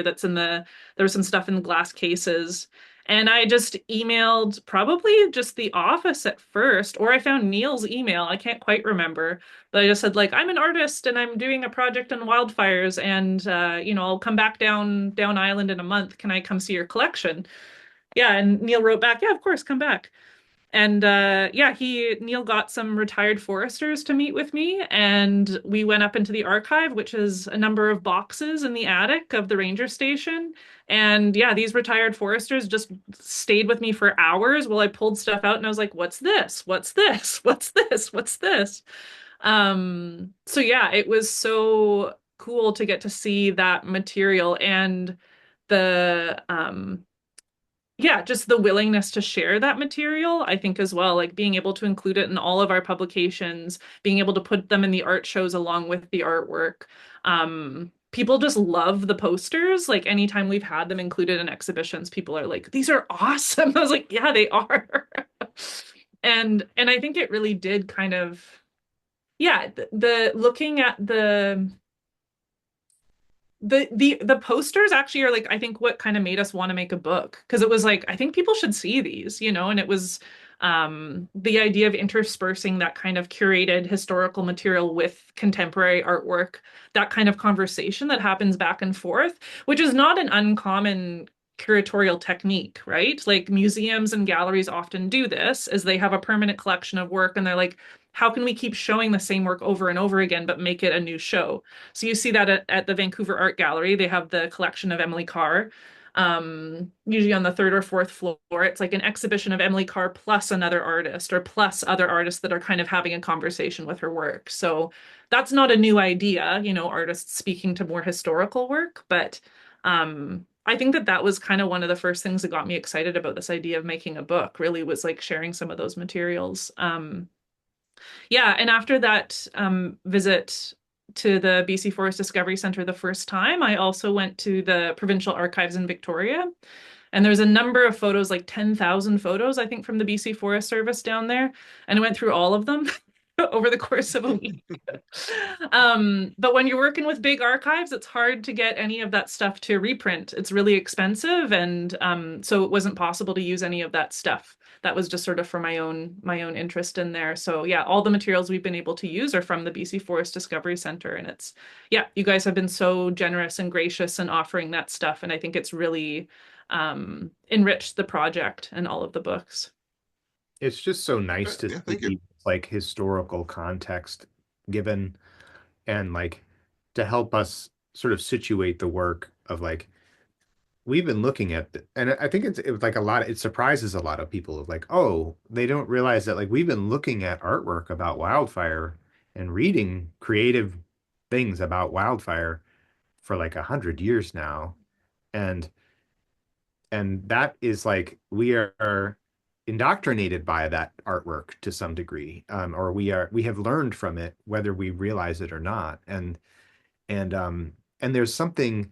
[SPEAKER 2] that's there was some stuff in the glass cases. And I just emailed probably just the office at first, or I found Neil's email. I can't quite remember, but I just said like, I'm an artist and I'm doing a project on wildfires, and I'll come back down island in a month. Can I come see your collection? Yeah, and Neil wrote back, yeah, of course, come back. And yeah, Neil got some retired foresters to meet with me, and we went up into the archive, which is a number of boxes in the attic of the ranger station. And yeah, these retired foresters just stayed with me for hours while I pulled stuff out, and I was like, "What's this? What's this? What's this? What's this?" So yeah, it was so cool to get to see that material and the yeah, just the willingness to share that material, I think as well, like being able to include it in all of our publications, being able to put them in the art shows along with the artwork. People just love the posters. Like anytime we've had them included in exhibitions, people are like, "These are awesome." I was like, "Yeah, they are." And I think it really did kind of, yeah, the looking at the posters actually are like, I think what kind of made us want to make a book, because it was like, I think people should see these, and it was The idea of interspersing that kind of curated historical material with contemporary artwork, that kind of conversation that happens back and forth, which is not an uncommon curatorial technique, right? Like museums and galleries often do this as they have a permanent collection of work and they're like, how can we keep showing the same work over and over again, but make it a new show? So you see that at the Vancouver Art Gallery, they have the collection of Emily Carr, usually on the third or fourth floor. It's like an exhibition of Emily Carr plus another artist or plus other artists that are kind of having a conversation with her work. So that's not a new idea, you know, artists speaking to more historical work, but I think that that was kind of one of the first things that got me excited about this idea of making a book, really was like sharing some of those materials. Yeah, and after that visit to the BC Forest Discovery Centre the first time, I also went to the Provincial Archives in Victoria. And there's a number of photos, like 10,000 photos, I think, from the BC Forest Service down there. And I went through all of them over the course of a week. But when you're working with big archives, it's hard to get any of that stuff to reprint. It's really expensive, and so it wasn't possible to use any of that stuff. That was just sort of for my own interest in there. So yeah, all the materials we've been able to use are from the BC Forest Discovery Center, and it's yeah, you guys have been so generous and gracious in offering that stuff, and I think it's really enriched the project and all of the books.
[SPEAKER 3] It's just so nice to
[SPEAKER 1] Yeah, thank you.
[SPEAKER 3] see like historical context given and like to help us sort of situate the work of like we've been looking at and I think it was like a lot it surprises a lot of people of like, oh, they don't realize that like we've been looking at artwork about wildfire and reading creative things about wildfire for like 100 years now. And that is like we are indoctrinated by that artwork to some degree, or we have learned from it whether we realize it or not. And and there's something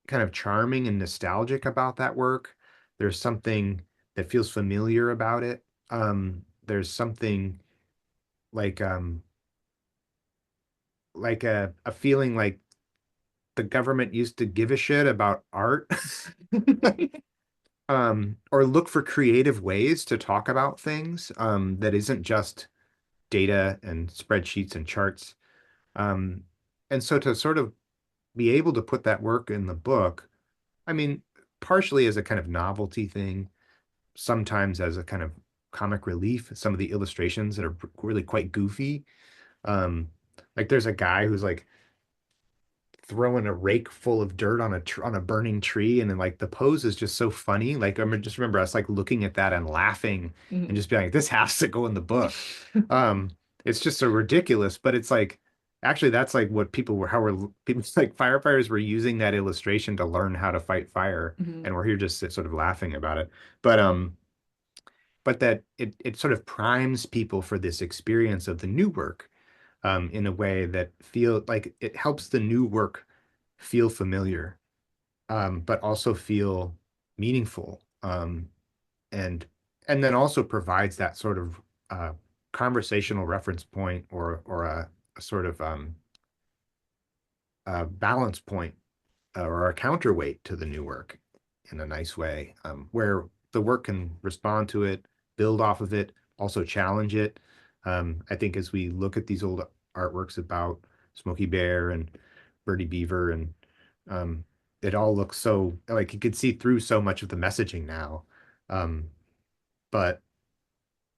[SPEAKER 3] kind of charming and nostalgic about that work. There's something that feels familiar about it. There's something like a feeling like the government used to give a shit about art. Or look for creative ways to talk about things that isn't just data and spreadsheets and charts. Um, and so to sort of be able to put that work in the book, I mean, partially as a kind of novelty thing, sometimes as a kind of comic relief, some of the illustrations that are really quite goofy. Um, like there's a guy who's like throwing a rake full of dirt on a burning tree, and then like the pose is just so funny. Like just remember us like looking at that and laughing and
[SPEAKER 2] Mhm.
[SPEAKER 3] just being like, this has to go in the book. Um, it's just so ridiculous, but it's like actually that's like what people were how we're people like firefighters were using that illustration to learn how to fight fire,
[SPEAKER 2] Mhm.
[SPEAKER 3] and we're here just sort of laughing about it. But that it sort of primes people for this experience of the new work in a way that feel like it helps the new work feel familiar, but also feel meaningful, and then also provides that sort of conversational reference point or a sort of balance point or a counterweight to the new work in a nice way, where the work can respond to it, build off of it, also challenge it. I think as we look at these old artworks about Smokey Bear and Birdie Beaver, and um, it all looks so like you could see through so much of the messaging now. Um, but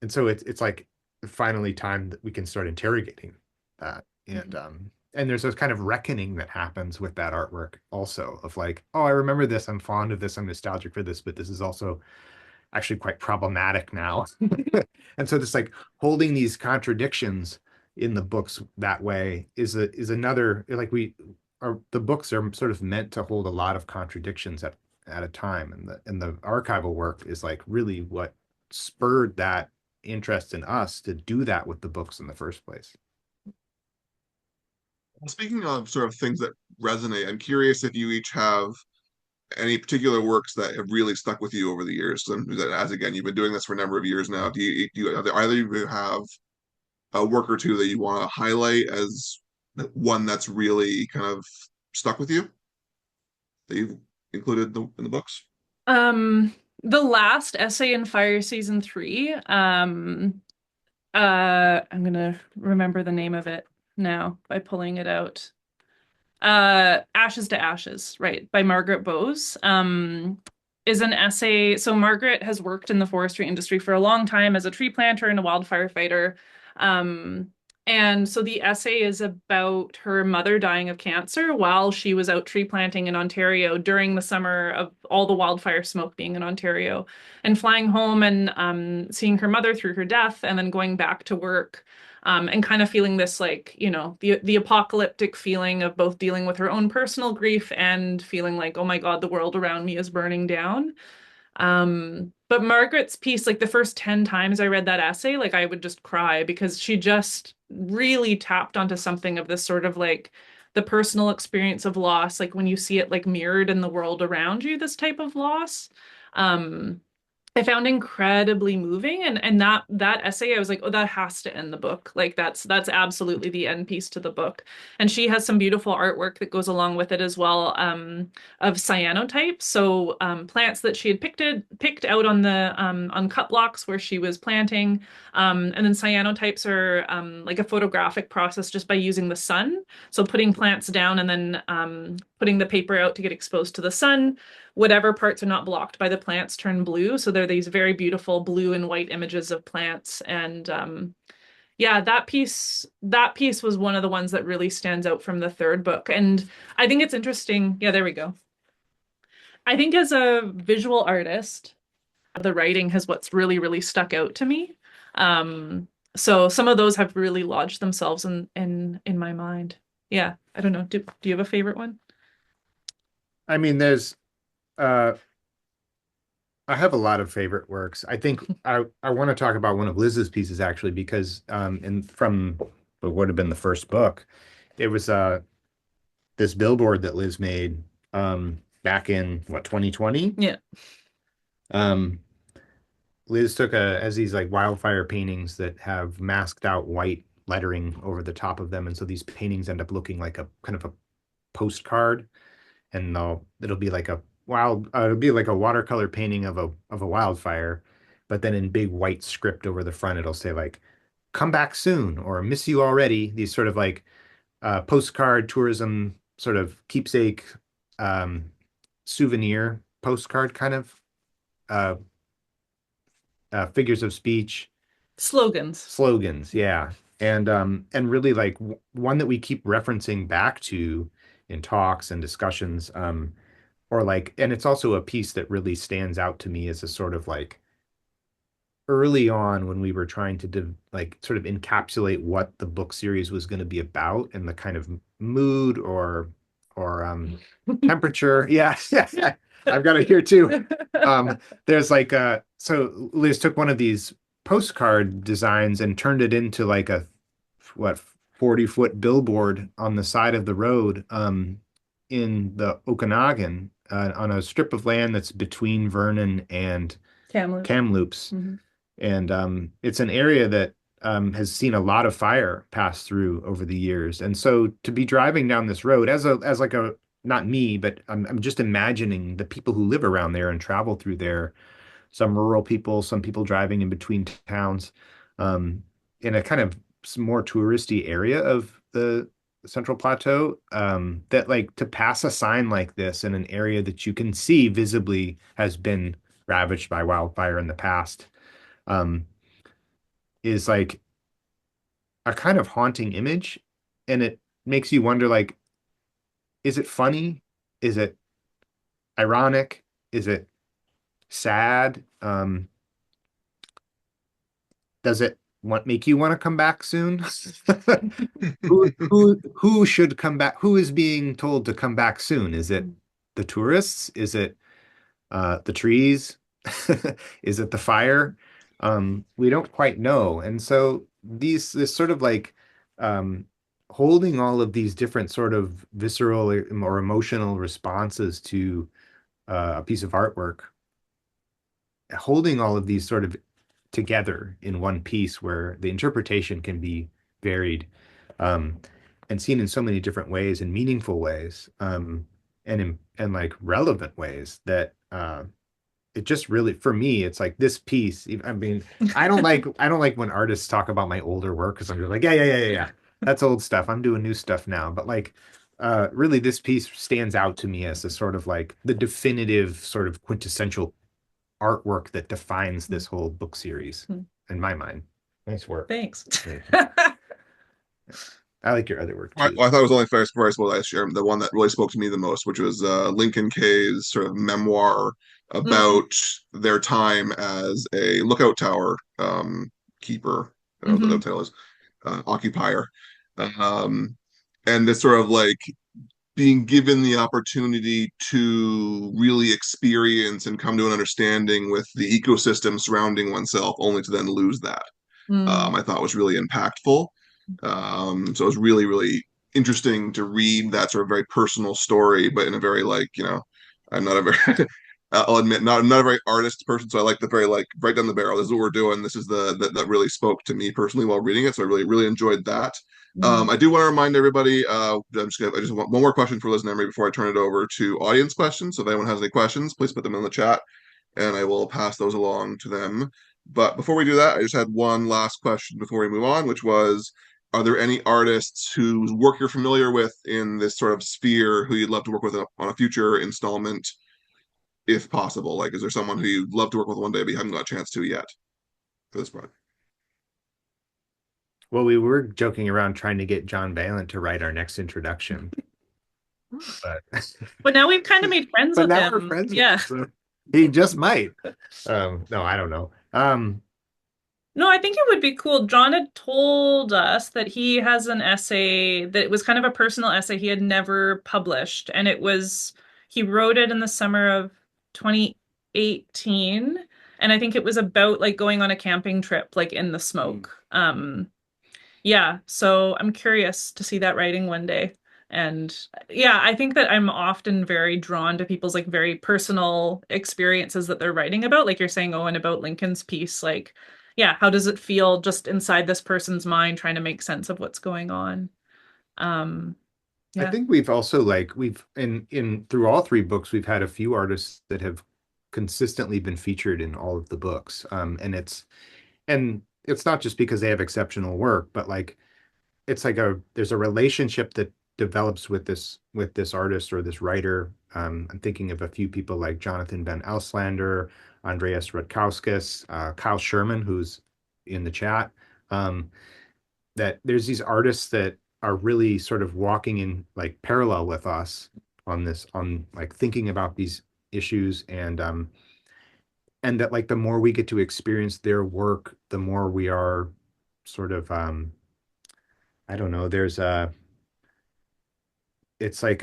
[SPEAKER 3] and so it's like finally time that we can start interrogating that.
[SPEAKER 2] Mhm.
[SPEAKER 3] And there's this kind of reckoning that happens with that artwork also of like, oh, I remember this, I'm fond of this, I'm nostalgic for this, but this is also actually quite problematic now. And so just like holding these contradictions in the books that way is another like we are the books are sort of meant to hold a lot of contradictions at a time, and the archival work is like really what spurred that interest in us to do that with the books in the first place.
[SPEAKER 1] Speaking of sort of things that resonate, I'm curious if you each have any particular works that have really stuck with you over the years. As again, you've been doing this for a number of years now. Either of you have a work or two that you want to highlight as one that's really kind of stuck with you that you've included in the books?
[SPEAKER 2] the last essay in Fire Season 3, I'm gonna remember the name of it now by pulling it out. Ashes to Ashes, right, by Margaret Bowes, is an essay. So Margaret has worked in the forestry industry for a long time as a tree planter and a wildfire fighter. Um, and so the essay is about her mother dying of cancer while she was out tree planting in Ontario during the summer of all the wildfire smoke being in Ontario, and flying home and seeing her mother through her death, and then going back to work, and kind of feeling this, like, the apocalyptic feeling of both dealing with her own personal grief and feeling like, oh my God, the world around me is burning down. But Margaret's piece, like the first 10 times I read that essay, like I would just cry because she just really tapped onto something of this sort of like the personal experience of loss, like when you see it like mirrored in the world around you, this type of loss. Um, I found incredibly moving, and that essay, I was like, oh, that has to end the book. Like that's absolutely the end piece to the book. And she has some beautiful artwork that goes along with it as well, of cyanotypes. So plants that she had picked out on the on cut blocks where she was planting. And then cyanotypes are like a photographic process just by using the sun. So putting plants down and then putting the paper out to get exposed to the sun. Whatever parts are not blocked by the plants turn blue. So they're these very beautiful blue and white images of plants. And yeah, that piece was one of the ones that really stands out from the third book. And I think it's interesting. Yeah, there we go. I think as a visual artist, the writing has what's really, really stuck out to me. So some of those have really lodged themselves in my mind. Yeah, I don't know. Do you have a favorite one?
[SPEAKER 3] I mean, there's uh I have a lot of favorite works. I think I want to talk about one of Liz's pieces actually because in from what would have been the first book, it was this billboard that Liz made back in what 2020.
[SPEAKER 2] Yeah.
[SPEAKER 3] Um Liz took has these like wildfire paintings that have masked out white lettering over the top of them, and so these paintings end up looking like a kind of a postcard, and it'll be like it'll be like a watercolor painting of a wildfire, but then in big white script over the front it'll say like "Come back soon" or "Miss you already." These sort of like postcard tourism sort of keepsake um, souvenir postcard kind of uh, figures of speech
[SPEAKER 2] Slogans.
[SPEAKER 3] slogans, yeah. And really like one that we keep referencing back to in talks and discussions, or like, and it's also a piece that really stands out to me as a sort of like early on when we were trying to like sort of encapsulate what the book series was going to be about and the kind of mood or temperature. Yeah, yeah, yeah. I've got it here too. There's like so Liz took one of these postcard designs and turned it into like a what 40-foot billboard on the side of the road in the Okanagan on a strip of land that's between Vernon and
[SPEAKER 2] Kamloops.
[SPEAKER 3] Kamloops.
[SPEAKER 2] Mm-hmm.
[SPEAKER 3] And it's an area that has seen a lot of fire pass through over the years. And so to be driving down this road as like a not me, but I'm just imagining the people who live around there and travel through there. Some rural people, some people driving in between towns, in a kind of more touristy area of the Central Plateau. That like to pass a sign like this in an area that you can see visibly has been ravaged by wildfire in the past, um, is like a kind of haunting image, and it makes you wonder like, is it funny? Is it ironic? Is it sad? Does it make you want to come back soon? Who should come back? Who is being told to come back soon? Is it the tourists? Is it the trees? Is it the fire? We don't quite know. And so this sort of like um, holding all of these different sort of visceral or emotional responses to a piece of artwork, holding all of these sort of together in one piece where the interpretation can be varied, um, and seen in so many different ways and meaningful ways, and like relevant ways that it just really, for me, it's like this piece. I mean, I don't like when artists talk about my older work because I'm just like, yeah. That's old stuff. I'm doing new stuff now. But like, really, this piece stands out to me as a sort of like the definitive sort of quintessential artwork that defines this whole book series
[SPEAKER 2] Hmm.
[SPEAKER 3] in my mind. Nice work.
[SPEAKER 2] Thanks.
[SPEAKER 3] I like your other work
[SPEAKER 1] I,
[SPEAKER 3] too.
[SPEAKER 1] I thought it was only fair before I spoke last year. The one that really spoke to me the most, which was Lincoln Kay's sort of memoir
[SPEAKER 2] Mm,
[SPEAKER 1] about their time as a lookout tower keeper. I don't know what the
[SPEAKER 2] mhm,
[SPEAKER 1] title is, occupier, um, and this sort of like being given the opportunity to really experience and come to an understanding with the ecosystem surrounding oneself, only to then lose that.
[SPEAKER 2] mm,
[SPEAKER 1] I thought was really impactful. So it was really, really interesting to read that sort of very personal story, but in a very like, I'm not a very, I'll admit, not a very artist person. So I like the very like right down the barrel. This is what we're doing. This is that really spoke to me personally while reading it. So I really, really enjoyed that.
[SPEAKER 2] mm.
[SPEAKER 1] I do want to remind everybody. I just want one more question for Liz and Emery before I turn it over to audience questions. So if anyone has any questions, please put them in the chat, and I will pass those along to them. But before we do that, I just had one last question before we move on, which was, are there any artists whose work you're familiar with in this sort of sphere who you'd love to work with on a future installment, if possible? Like, is there someone who you'd love to work with one day but you haven't got a chance to yet for this part?
[SPEAKER 3] Well, we were joking around trying to get John Valent to write our next introduction, but
[SPEAKER 2] But now we've kind of made friends
[SPEAKER 3] but
[SPEAKER 2] with
[SPEAKER 3] now we're
[SPEAKER 2] him.
[SPEAKER 3] friends with him,
[SPEAKER 2] Yeah.
[SPEAKER 3] so he just might. No, I don't know.
[SPEAKER 2] No, I think it would be cool. John had told us that he has an essay that it was kind of a personal essay he had never published. And he wrote it in the summer of 2018. And I think it was about like going on a camping trip, like in the smoke. Yeah, so I'm curious to see that writing one day. And yeah, I think that I'm often very drawn to people's like very personal experiences that they're writing about. Like you're saying, Owen, about Lincoln's piece. Like, yeah, how does it feel just inside this person's mind trying to make sense of what's going on? Um,
[SPEAKER 3] I
[SPEAKER 2] yeah.
[SPEAKER 3] think we've also like we've in through all three books we've had a few artists that have consistently been featured in all of the books. And it's not just because they have exceptional work, but like it's like there's a relationship that develops with this artist or this writer. I'm thinking of a few people like Jonathan Van Auslander, Andreas Rutkauskas, Kyle Sherman, who's in the chat. Um, that there's these artists that are really sort of walking in like parallel with us on like thinking about these issues, and that like the more we get to experience their work, the more we are sort of I don't know, it's like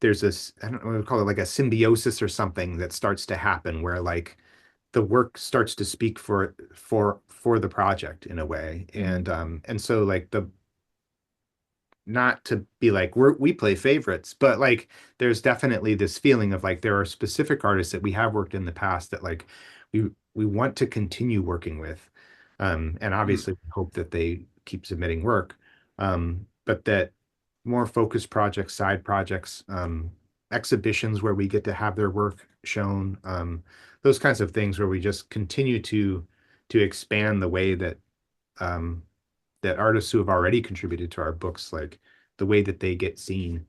[SPEAKER 3] there's this, I don't know what to call it, like a symbiosis or something that starts to happen where like the work starts to speak for the project in a way. And so like the not to be like we play favorites, but like there's definitely this feeling of like there are specific artists that we have worked in the past that like we want to continue working with. And
[SPEAKER 1] Mhm.
[SPEAKER 3] obviously we hope that they keep submitting work. But that more focused projects, side projects, exhibitions where we get to have their work shown, those kinds of things where we just continue to expand the way that um, that artists who have already contributed to our books, like the way that they get seen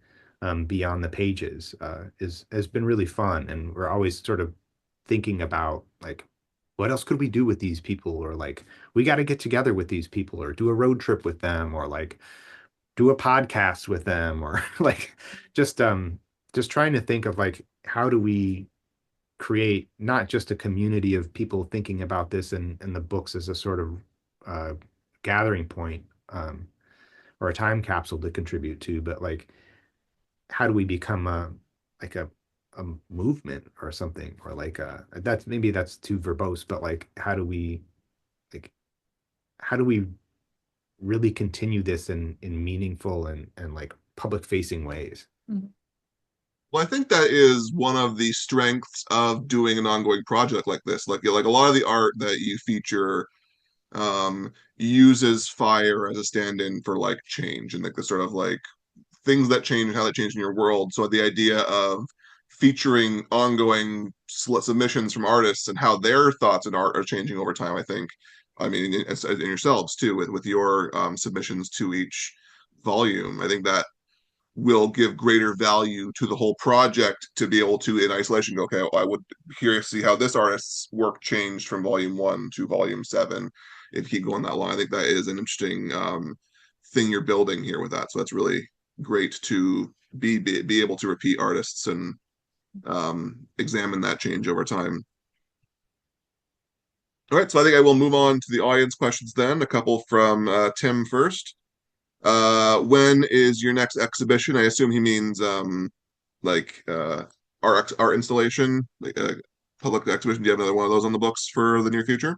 [SPEAKER 3] beyond the pages, is has been really fun. And we're always sort of thinking about like, what else could we do with these people? Or like, we got to get together with these people, or do a road trip with them, or like do a podcast with them, or like just um just trying to think of like how do we create not just a community of people thinking about this and the books as a sort of uh, gathering point, or a time capsule to contribute to, but like how do we become a like a movement or something, or like that's maybe that's too verbose, but like like how do we really continue this in meaningful and like public facing ways?
[SPEAKER 2] Mhm.
[SPEAKER 1] Well, I think that is one of the strengths of doing an ongoing project like this. Like a lot of the art that you feature uses fire as a stand-in for like change and like the sort of like things that change and how that change in your world. So the idea of featuring ongoing submissions from artists and how their thoughts in art are changing over time. I think, I mean, in yourselves too, with your submissions to each volume. I think that will give greater value to the whole project to be able to, in isolation, go, okay, I would curious to see how this artist's work changed from volume 1 to volume 7. If you keep going that long, I think that is an interesting thing you're building here with that. So that's really great to be able to repeat artists and examine that change over time. All right, so I think I will move on to the audience questions then. A couple from Tim first. When is your next exhibition? I assume he means like our installation, like a public exhibition. Do you have another one of those on the books for the near future?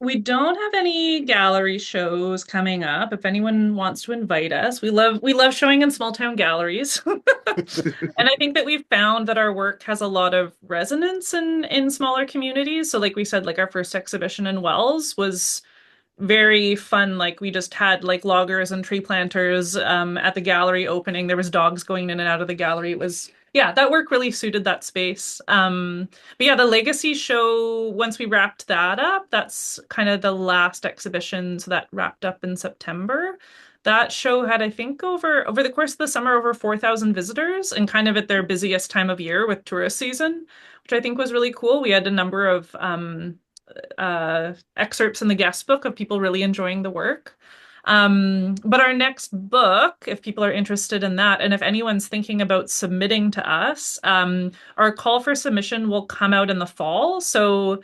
[SPEAKER 2] We don't have any gallery shows coming up. If anyone wants to invite us, we love showing in small town galleries. And I think that we've found that our work has a lot of resonance in smaller communities. So like we said, like our first exhibition in Wells was very fun. Like we just had like loggers and tree planters at the gallery opening. There was dogs going in and out of the gallery. It was, yeah, that work really suited that space. But yeah, the Legacy show, once we wrapped that up, that's kind of the last exhibition. So that wrapped up in September. That show had, I think, over the course of the summer, over 4,000 visitors, and kind of at their busiest time of year with tourist season, which I think was really cool. We had a number of excerpts in the guest book of people really enjoying the work. But our next book, if people are interested in that, and if anyone's thinking about submitting to us, our call for submission will come out in the fall. So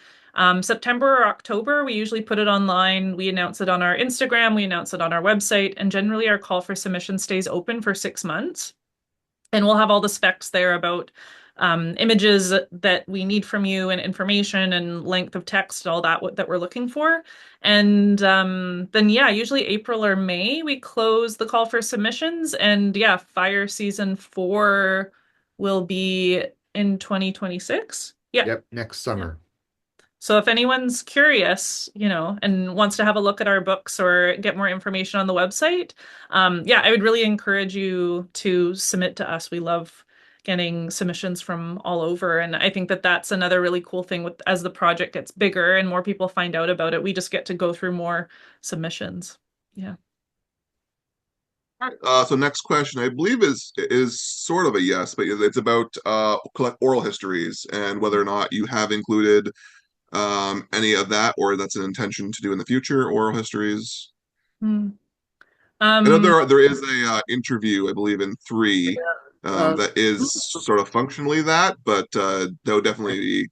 [SPEAKER 2] September or October, we usually put it online. We announce it on our Instagram, we announce it on our website, and generally our call for submission stays open for 6 months. And we'll have all the specs there about images that we need from you and information and length of text, all that that we're looking for. And then, yeah, usually April or May, we close the call for submissions. And yeah, fire season 4 will be in 2026. Yeah.
[SPEAKER 3] Yep, next summer.
[SPEAKER 2] So if anyone's curious, and wants to have a look at our books or get more information on the website, yeah, I would really encourage you to submit to us. We love getting submissions from all over. And I think that that's another really cool thing with as the project gets bigger and more people find out about it, we just get to go through more submissions. Yeah.
[SPEAKER 1] All right. So next question, I believe is sort of a yes, but it's about collect oral histories and whether or not you have included any of that, or that's an intention to do in the future, oral histories.
[SPEAKER 2] Hmm.
[SPEAKER 1] I know there is a interview, I believe, in 3
[SPEAKER 3] Uh,
[SPEAKER 1] that is sort of functionally that, but that would definitely be.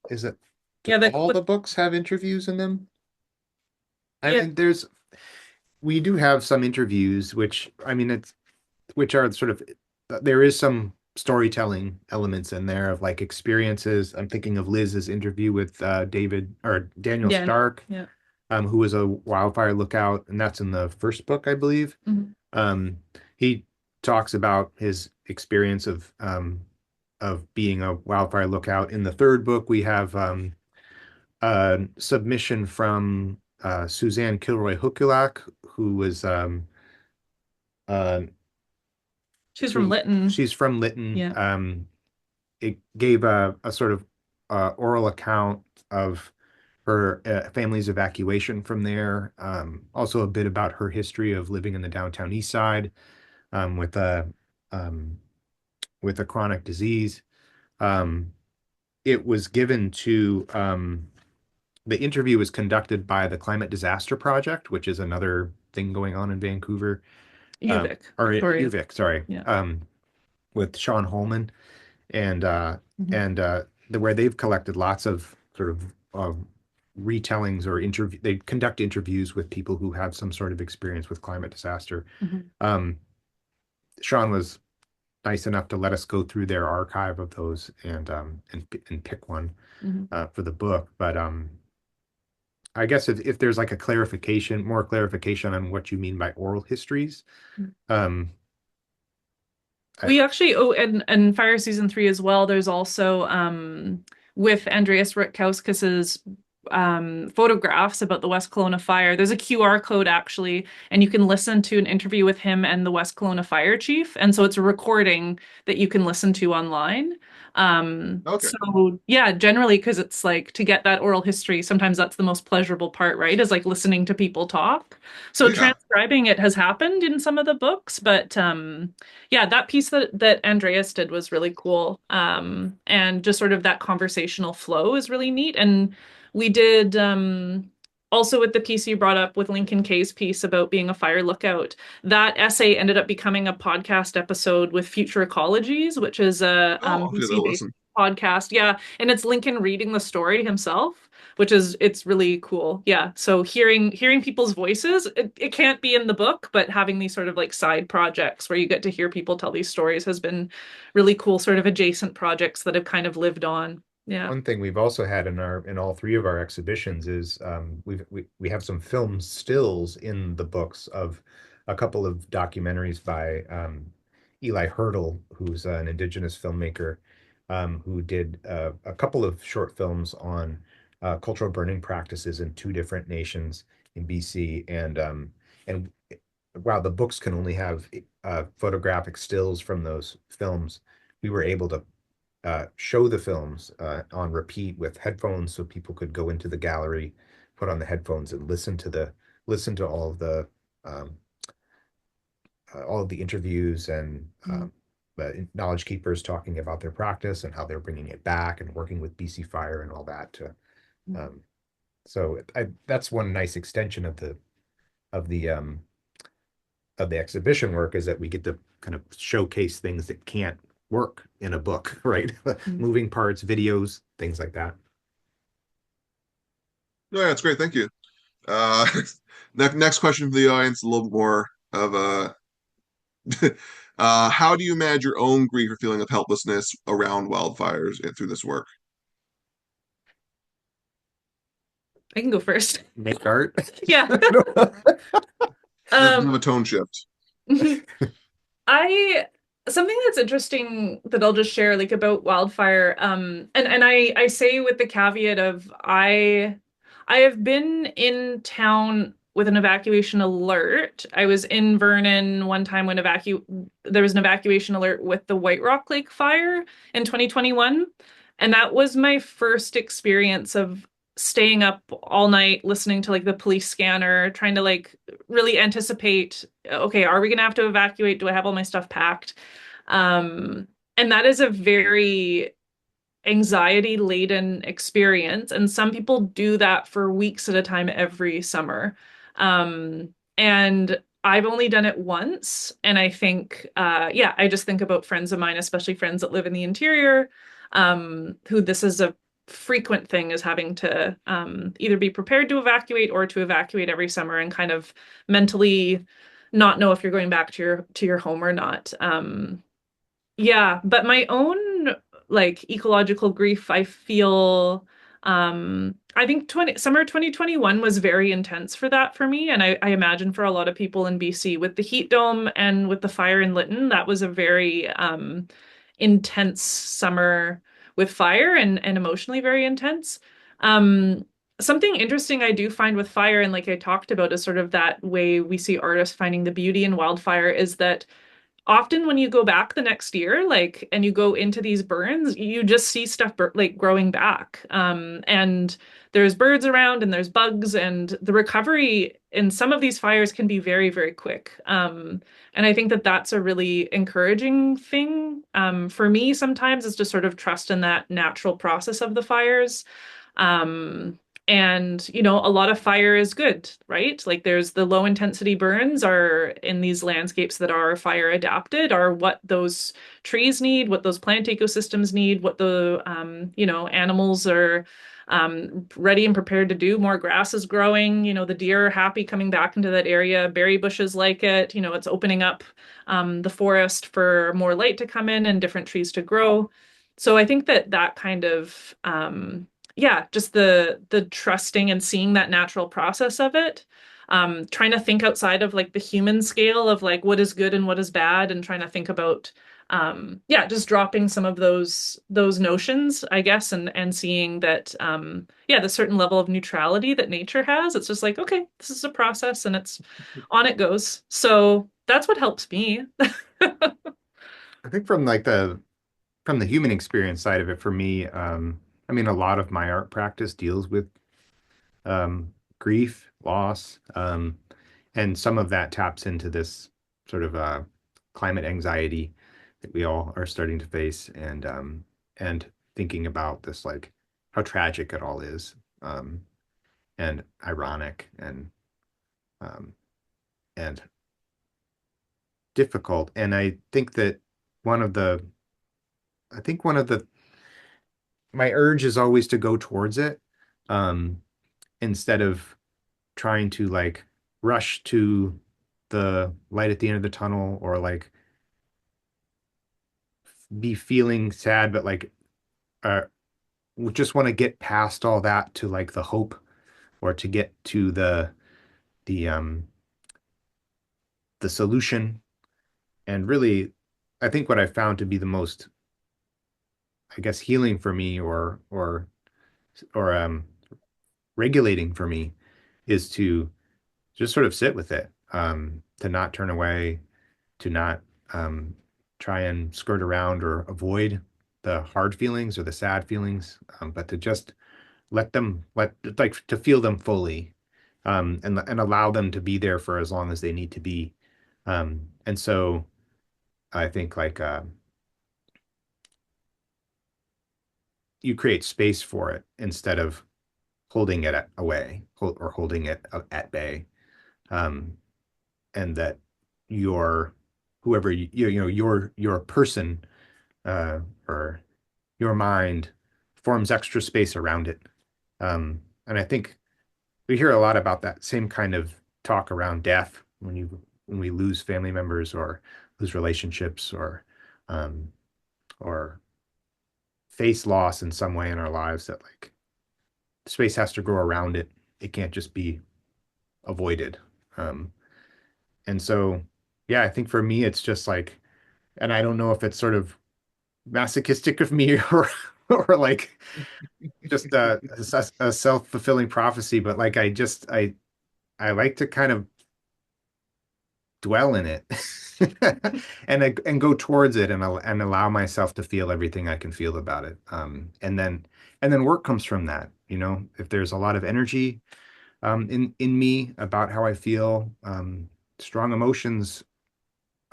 [SPEAKER 3] is it
[SPEAKER 2] Yeah,
[SPEAKER 3] all the books have interviews in them? I
[SPEAKER 2] yeah,
[SPEAKER 3] mean, we do have some interviews, which I mean, which are sort of, there is some storytelling elements in there of like experiences. I'm thinking of Liz's interview with David or Daniel
[SPEAKER 2] yeah,
[SPEAKER 3] Stark,
[SPEAKER 2] yeah.
[SPEAKER 3] who was a wildfire lookout, and that's in the first book, I believe.
[SPEAKER 2] Mhm.
[SPEAKER 3] He talks about his experience of being a wildfire lookout. In the third book, we have a submission from Suzanne Kilroy Hukulak, who was uh,
[SPEAKER 2] She's from Lytton.
[SPEAKER 3] she's from Lytton.
[SPEAKER 2] Yeah.
[SPEAKER 3] It gave a sort of oral account of her family's evacuation from there. Also a bit about her history of living in the downtown east side um, with a um, with a chronic disease. Um, it was given to the interview was conducted by the Climate Disaster Project, which is another thing going on in Vancouver.
[SPEAKER 2] UVic,
[SPEAKER 3] Or
[SPEAKER 2] Victoria.
[SPEAKER 3] UVic, sorry.
[SPEAKER 2] Yeah.
[SPEAKER 3] With Sean Holman and
[SPEAKER 2] Mhm.
[SPEAKER 3] where they've collected lots of sort of retellings or interview. They conduct interviews with people who have some sort of experience with climate disaster.
[SPEAKER 2] Mhm.
[SPEAKER 3] Sean was nice enough to let us go through their archive of those and pick one
[SPEAKER 2] Mhm.
[SPEAKER 3] for the book. But I guess if there's like more clarification on what you mean by oral histories,
[SPEAKER 2] Mhm.
[SPEAKER 3] um,
[SPEAKER 2] We actually, and Fire Season 3 as well, there's also with Andreas Rutkauskas's photographs about the West Kelowna fire. There's a QR code actually, and you can listen to an interview with him and the West Kelowna fire chief. And so it's a recording that you can listen to online.
[SPEAKER 1] Okay.
[SPEAKER 2] So yeah, generally, because it's like to get that oral history, sometimes that's the most pleasurable part, right? Is like listening to people talk. So
[SPEAKER 1] Yeah.
[SPEAKER 2] transcribing it has happened in some of the books, but yeah, that piece that Andreas did was really cool. And just sort of that conversational flow is really neat. And we did also with the piece you brought up with Lincoln Kay's piece about being a fire lookout. That essay ended up becoming a podcast episode with Future Ecologies, which is a
[SPEAKER 1] Oh, I'll give that a
[SPEAKER 2] BC-based
[SPEAKER 1] listen.
[SPEAKER 2] podcast. Yeah, and it's Lincoln reading the story himself, which is it's really cool. Yeah, so hearing people's voices, it can't be in the book, but having these sort of like side projects where you get to hear people tell these stories has been really cool, sort of adjacent projects that have kind of lived on. Yeah.
[SPEAKER 3] One thing we've also had in all three of our exhibitions is we have some film stills in the books of a couple of documentaries by Eli Hurdle, who's an Indigenous filmmaker, who did a couple of short films on cultural burning practices in two different nations in BC, and while the books can only have photographic stills from those films, we were able to show the films on repeat with headphones, so people could go into the gallery, put on the headphones, and listen to um, all of the interviews and the knowledge keepers talking about their practice and how they're bringing it back and working with BC Fire and all that. Um, that's one nice extension of of the um, the exhibition work, is that we get to kind of showcase things that can't work in a book, right? Moving parts, videos, things like that.
[SPEAKER 1] No, yeah, it's great. Thank you. Uh, next question for the audience, a little more of a how do you manage your own grief or feeling of helplessness around wildfires and through this work?
[SPEAKER 2] I can go first.
[SPEAKER 3] Make art.
[SPEAKER 2] Yeah.
[SPEAKER 1] This is
[SPEAKER 2] Um,
[SPEAKER 1] a tone shift.
[SPEAKER 2] I something that's interesting that I'll just share like about wildfire and I say with the caveat of I have been in town with an evacuation alert. I was in Vernon one time when there was an evacuation alert with the White Rock Lake fire in 2021, and that was my first experience of staying up all night listening to like the police scanner, trying to like really anticipate, okay, are we gonna have to evacuate? Do I have all my stuff packed? Um, and that is a very anxiety laden experience. And some people do that for weeks at a time every summer. And I've only done it once. And I think, yeah, I just think about friends of mine, especially friends that live in the interior, who this is a frequent thing is having to either be prepared to evacuate or to evacuate every summer and kind of mentally not know if you're going back to your home or not. Yeah, but my own like ecological grief, I feel I think summer 2021 was very intense for that for me. And I imagine for a lot of people in BC with the heat dome and with the fire in Lytton, that was a very intense summer with fire and emotionally very intense. Um, Something interesting I do find with fire, and like I talked about, is sort of that way we see artists finding the beauty in wildfire, is that often when you go back the next year, like, and you go into these burns, you just see stuff like growing back. And there's birds around and there's bugs, and the recovery in some of these fires can be very, very quick. And I think that that's a really encouraging thing for me sometimes, is to sort of trust in that natural process of the fires. Um, and, you know, a lot of fire is good, right? Like there's the low intensity burns are in these landscapes that are fire adapted, are what those trees need, what those plant ecosystems need, what the, you know, animals are ready and prepared to do. More grass is growing, you know, the deer are happy coming back into that area. Berry bushes like it, you know, it's opening up the forest for more light to come in and different trees to grow. So I think that that kind of, yeah, just the trusting and seeing that natural process of it. Trying to think outside of like the human scale of like what is good and what is bad, and trying to think about yeah, just dropping some of those notions, I guess, and seeing that yeah, the certain level of neutrality that nature has. It's just like, okay, this is a process and it's on it goes. So that's what helps me.
[SPEAKER 3] I think from the human experience side of it, for me, I mean, a lot of my art practice deals with grief, loss, and some of that taps into this sort of climate anxiety that we all are starting to face, and thinking about this, like how tragic it all is, and ironic, um, and difficult. And I think that one of the I think one of the my urge is always to go towards it, um, instead of trying to like rush to the light at the end of the tunnel, or like be feeling sad, but like uh we just want to get past all that to like the hope, or to get to the the solution. And really, I think what I found to be the most, I guess, healing for me, or regulating for me, is to just sort of sit with it, to not turn away, to not um, try and skirt around or avoid the hard feelings or the sad feelings, but to just let like to feel them fully, and allow them to be there for as long as they need to be. And so I think like you create space for it instead of holding it away, or holding it at bay. Um, and that your whoever you know your person, uh, or your mind, forms extra space around it. And I think we hear a lot about that same kind of talk around death, when we lose family members, or lose relationships, um, or face loss in some way in our lives, that like space has to grow around it. It can't just be avoided. Um, and so, yeah, I think for me, it's just like, and I don't know if it's sort of masochistic of me, or like just a self-fulfilling prophecy, but like I like to kind of dwell in it, and go towards it, and allow myself to feel everything I can feel about it. And then work comes from that. If there's a lot of energy in me about how I feel, strong emotions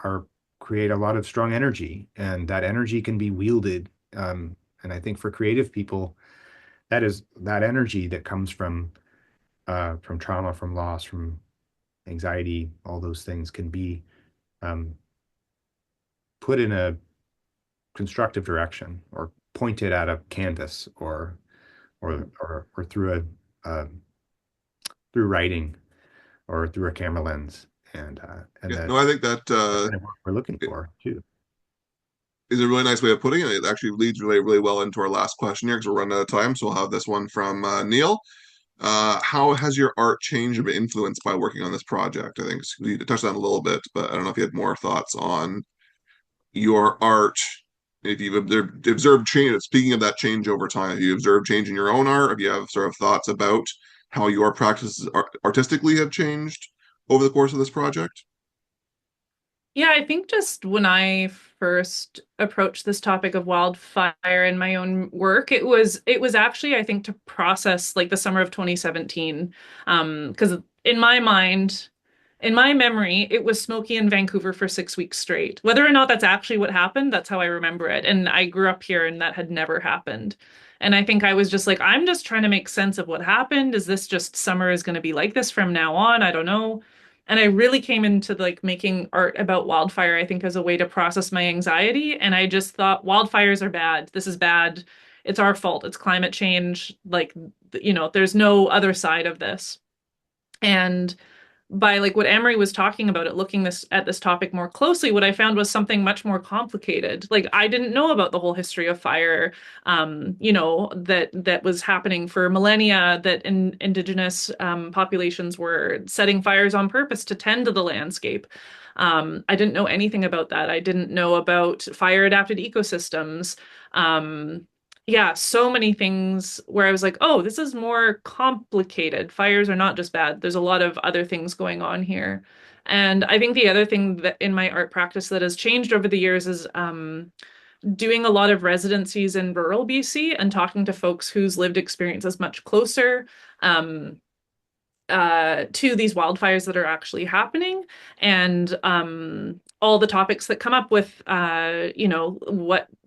[SPEAKER 3] are create a lot of strong energy, and that energy can be wielded. And I think for creative people, that is that energy that comes from trauma, from loss, from anxiety, all those things can be um, put in a constructive direction, or pointed at a canvas, or through writing, or through a camera lens, and
[SPEAKER 1] Yeah,
[SPEAKER 3] that
[SPEAKER 1] no, I think that
[SPEAKER 3] kind of what we're looking for too.
[SPEAKER 1] is a really nice way of putting it. It actually leads really, really well into our last question here because we're running out of time. So we'll have this one from Neil. How has your art changed or been influenced by working on this project? I think you touched on it a little bit, but I don't know if you had more thoughts on your art. If you've observed change, speaking of that change over time, have you observed change in your own art? Have you have sort of thoughts about how your practices artistically have changed over the course of this project?
[SPEAKER 2] Yeah, I think just when I first approached this topic of wildfire in my own work, it was actually, I think, to process like the summer of 2017. Because in my mind, in my memory, it was smoky in Vancouver for 6 weeks straight. Whether or not that's actually what happened, that's how I remember it. And I grew up here and that had never happened. And I think I was just like, I'm just trying to make sense of what happened. Is this just summer is going to be like this from now on? I don't know. And I really came into like making art about wildfire, I think, as a way to process my anxiety. And I just thought wildfires are bad. This is bad. It's our fault. It's climate change. Like, there's no other side of this. And by like what Amory was talking about it, looking at this topic more closely, what I found was something much more complicated. Like I didn't know about the whole history of fire, that was happening for millennia, that indigenous populations were setting fires on purpose to tend to the landscape. I didn't know anything about that. I didn't know about fire adapted ecosystems. Yeah, so many things where I was like, oh, this is more complicated. Fires are not just bad. There's a lot of other things going on here. And I think the other thing that in my art practice that has changed over the years is doing a lot of residencies in rural BC and talking to folks whose lived experience is much closer. To these wildfires that are actually happening, and all the topics that come up with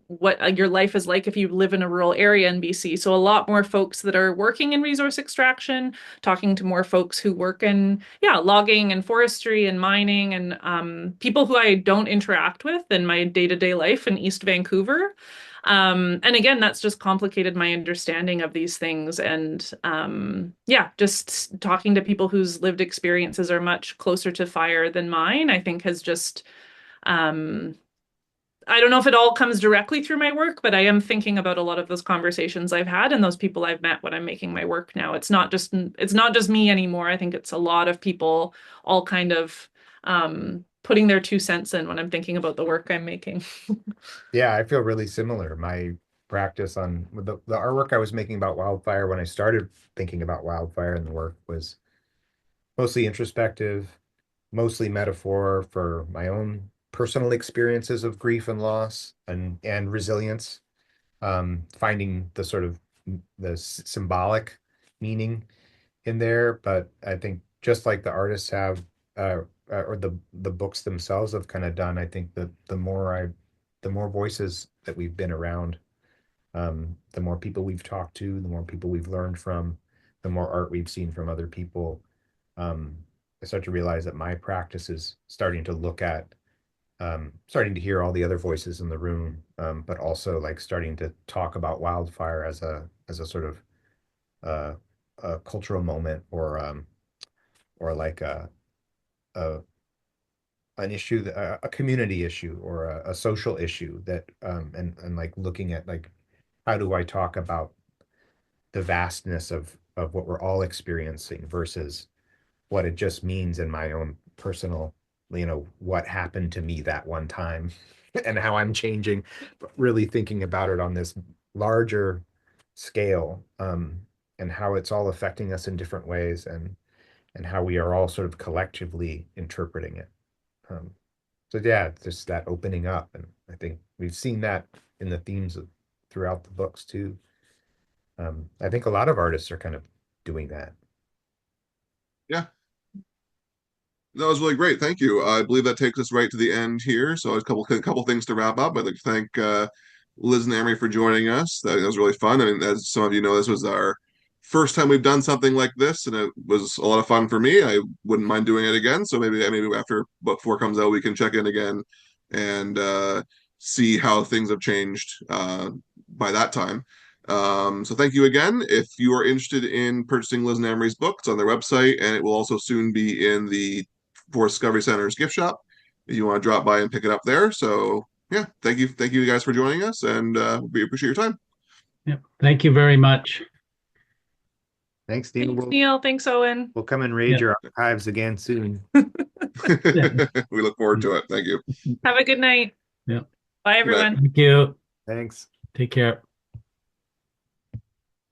[SPEAKER 2] what your life is like if you live in a rural area in BC. So a lot more folks that are working in resource extraction, talking to more folks who work in logging and forestry and mining, and people who I don't interact with in my day-to-day life in East Vancouver. And again, that's just complicated my understanding of these things. And just talking to people whose lived experiences are much closer to fire than mine, I think has just, I don't know if it all comes directly through my work, but I am thinking about a lot of those conversations I've had and those people I've met when I'm making my work now. It's not just me anymore. I think it's a lot of people all kind of putting their 2 cents in when I'm thinking about the work I'm making.
[SPEAKER 3] Yeah, I feel really similar. My practice on the artwork I was making about wildfire when I started thinking about wildfire and the work was mostly introspective, mostly metaphor for my own personal experiences of grief and loss and resilience, finding the sort of the symbolic meaning in there. But I think just like the artists have, or the books themselves have kind of done, I think that the more voices that we've been around, the more people we've talked to, the more people we've learned from, the more art we've seen from other people. I start to realize that my practice is starting to look at, starting to hear all the other voices in the room, but also like starting to talk about wildfire as a sort of uh, a cultural moment, or like a an issue that a community issue, or a social issue that, and like looking at like how do I talk about the vastness of what we're all experiencing versus what it just means in my own personal, what happened to me that one time and how I'm changing, but really thinking about it on this larger scale, and how it's all affecting us in different ways, and how we are all sort of collectively interpreting it. Um, so yeah, just that opening up, and I think we've seen that in the themes throughout the books too. I think a lot of artists are kind of doing that.
[SPEAKER 1] Yeah, that was really great. Thank you. I believe that takes us right to the end here. So a couple things to wrap up. I'd like to thank Liz and Amory for joining us. That was really fun. I mean, as some of you know, this was our first time we've done something like this, and it was a lot of fun for me. I wouldn't mind doing it again. So maybe after book four comes out, we can check in again and see how things have changed by that time. So thank you again. If you are interested in purchasing Liz and Amory's book, it's on their website, and it will also soon be in the for Discovery Center's gift shop if you want to drop by and pick it up there. So yeah, thank you guys for joining us, and we appreciate your time.
[SPEAKER 4] Yeah. Thank you very much.
[SPEAKER 3] Thanks, Dean.
[SPEAKER 2] Thanks, Neil. Thanks, Owen.
[SPEAKER 3] We'll come and raid
[SPEAKER 4] Yeah.
[SPEAKER 3] your archives again soon.
[SPEAKER 1] We look forward to it. Thank you.
[SPEAKER 2] Have a good night.
[SPEAKER 4] Yeah.
[SPEAKER 2] Bye,
[SPEAKER 1] Good night.
[SPEAKER 2] everyone.
[SPEAKER 4] Thank you.
[SPEAKER 3] Thanks.
[SPEAKER 4] Take care.